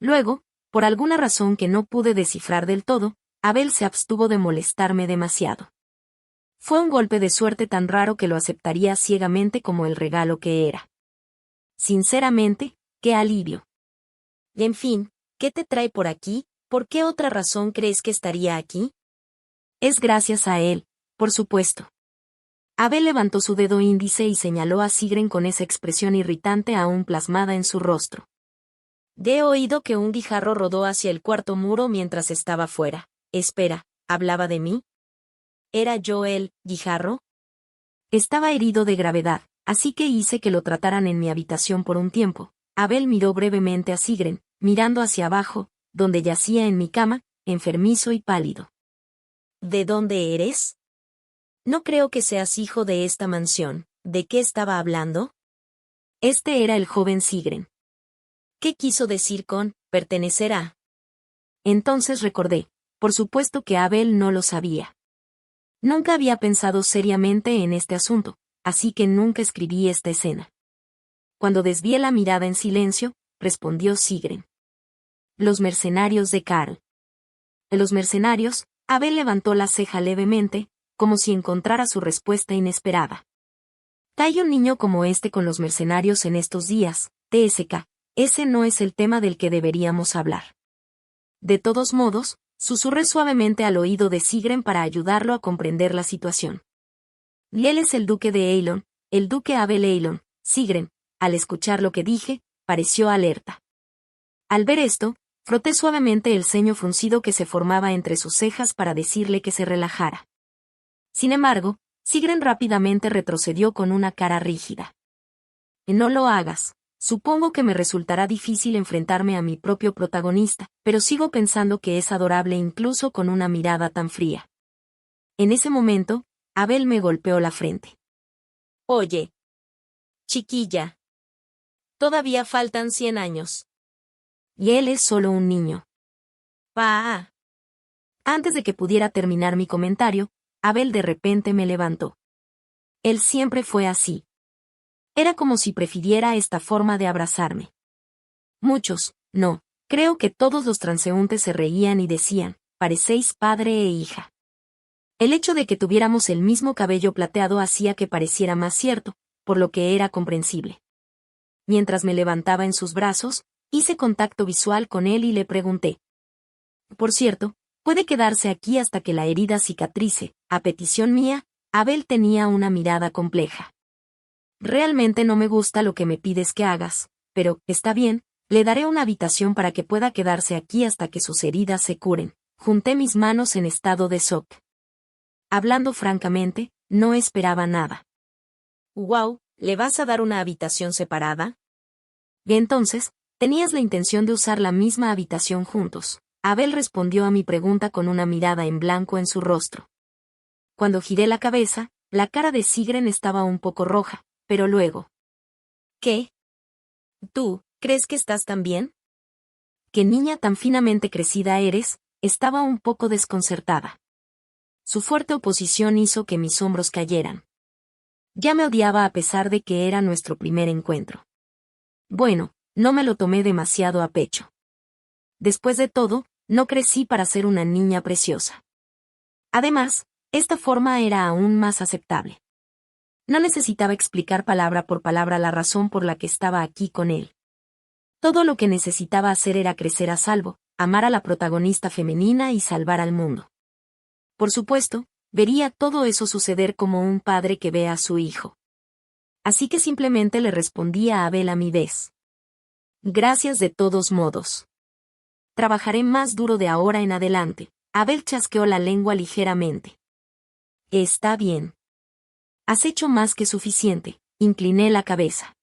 Luego, por alguna razón que no pude descifrar del todo, Abel se abstuvo de molestarme demasiado. Fue un golpe de suerte tan raro que lo aceptaría ciegamente como el regalo que era. Sinceramente, qué alivio. Y en fin, ¿qué te trae por aquí? ¿Por qué otra razón crees que estaría aquí? Es gracias a él, por supuesto. Abel levantó su dedo índice y señaló a Sigrun con esa expresión irritante aún plasmada en su rostro. He oído que un guijarro rodó hacia el cuarto muro mientras estaba fuera. Espera, ¿hablaba de mí? ¿Era yo el guijarro? Estaba herido de gravedad, así que hice que lo trataran en mi habitación por un tiempo. Abel miró brevemente a Sigrun, mirando hacia abajo, donde yacía en mi cama, enfermizo y pálido. ¿De dónde eres? No creo que seas hijo de esta mansión. ¿De qué estaba hablando? Este era el joven Sigrun. ¿Qué quiso decir con pertenecer a? Entonces recordé, por supuesto que Abel no lo sabía. Nunca había pensado seriamente en este asunto, así que nunca escribí esta escena. Cuando desvié la mirada en silencio, respondió Sigrun. Los mercenarios de Karl. Los mercenarios, Abel levantó la ceja levemente, como si encontrara su respuesta inesperada. ¿Hay un niño como este con los mercenarios en estos días, TSK? Ese no es el tema del que deberíamos hablar. De todos modos, susurré suavemente al oído de Sigrun para ayudarlo a comprender la situación. Y él es el duque de Eilon, el duque Abel Eilon. Sigrun, al escuchar lo que dije, pareció alerta. Al ver esto, froté suavemente el ceño fruncido que se formaba entre sus cejas para decirle que se relajara. Sin embargo, Sigrun rápidamente retrocedió con una cara rígida. No lo hagas. Supongo que me resultará difícil enfrentarme a mi propio protagonista, pero sigo pensando que es adorable incluso con una mirada tan fría. En ese momento, Abel me golpeó la frente. Oye, chiquilla. Todavía faltan 100 años. Y él es solo un niño. Pa. Antes de que pudiera terminar mi comentario, Abel de repente me levantó. Él siempre fue así. Era como si prefiriera esta forma de abrazarme. Muchos, no, creo que todos los transeúntes se reían y decían, parecéis padre e hija. El hecho de que tuviéramos el mismo cabello plateado hacía que pareciera más cierto, por lo que era comprensible. Mientras me levantaba en sus brazos, hice contacto visual con él y le pregunté. Por cierto, puede quedarse aquí hasta que la herida cicatrice. A petición mía, Abel tenía una mirada compleja. Realmente no me gusta lo que me pides que hagas, pero, está bien, le daré una habitación para que pueda quedarse aquí hasta que sus heridas se curen. Junté mis manos en estado de shock. Hablando francamente, no esperaba nada. Wow, ¿le vas a dar una habitación separada? Y entonces, ¿tenías la intención de usar la misma habitación juntos? Abel respondió a mi pregunta con una mirada en blanco en su rostro. Cuando giré la cabeza, la cara de Sigrun estaba un poco roja, pero luego. ¿Qué? ¿Tú, crees que estás tan bien? ¿Qué niña tan finamente crecida eres? Estaba un poco desconcertada. Su fuerte oposición hizo que mis hombros cayeran. Ya me odiaba a pesar de que era nuestro primer encuentro. Bueno, no me lo tomé demasiado a pecho. Después de todo, no crecí para ser una niña preciosa. Además, esta forma era aún más aceptable. No necesitaba explicar palabra por palabra la razón por la que estaba aquí con él. Todo lo que necesitaba hacer era crecer a salvo, amar a la protagonista femenina y salvar al mundo. Por supuesto, vería todo eso suceder como un padre que ve a su hijo. Así que simplemente le respondí a Abel a mi vez. Gracias de todos modos. Trabajaré más duro de ahora en adelante. Abel chasqueó la lengua ligeramente. Está bien. Has hecho más que suficiente, incliné la cabeza.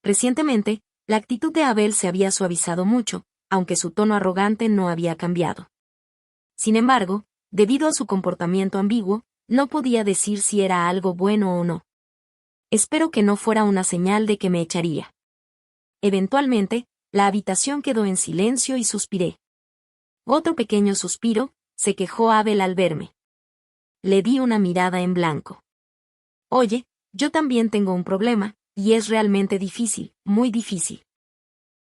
Recientemente, la actitud de Abel se había suavizado mucho, aunque su tono arrogante no había cambiado. Sin embargo, debido a su comportamiento ambiguo, no podía decir si era algo bueno o no. Espero que no fuera una señal de que me echaría. Eventualmente, la habitación quedó en silencio y suspiré. Otro pequeño suspiro, se quejó Abel al verme. Le di una mirada en blanco. Oye, yo también tengo un problema, y es realmente difícil, muy difícil.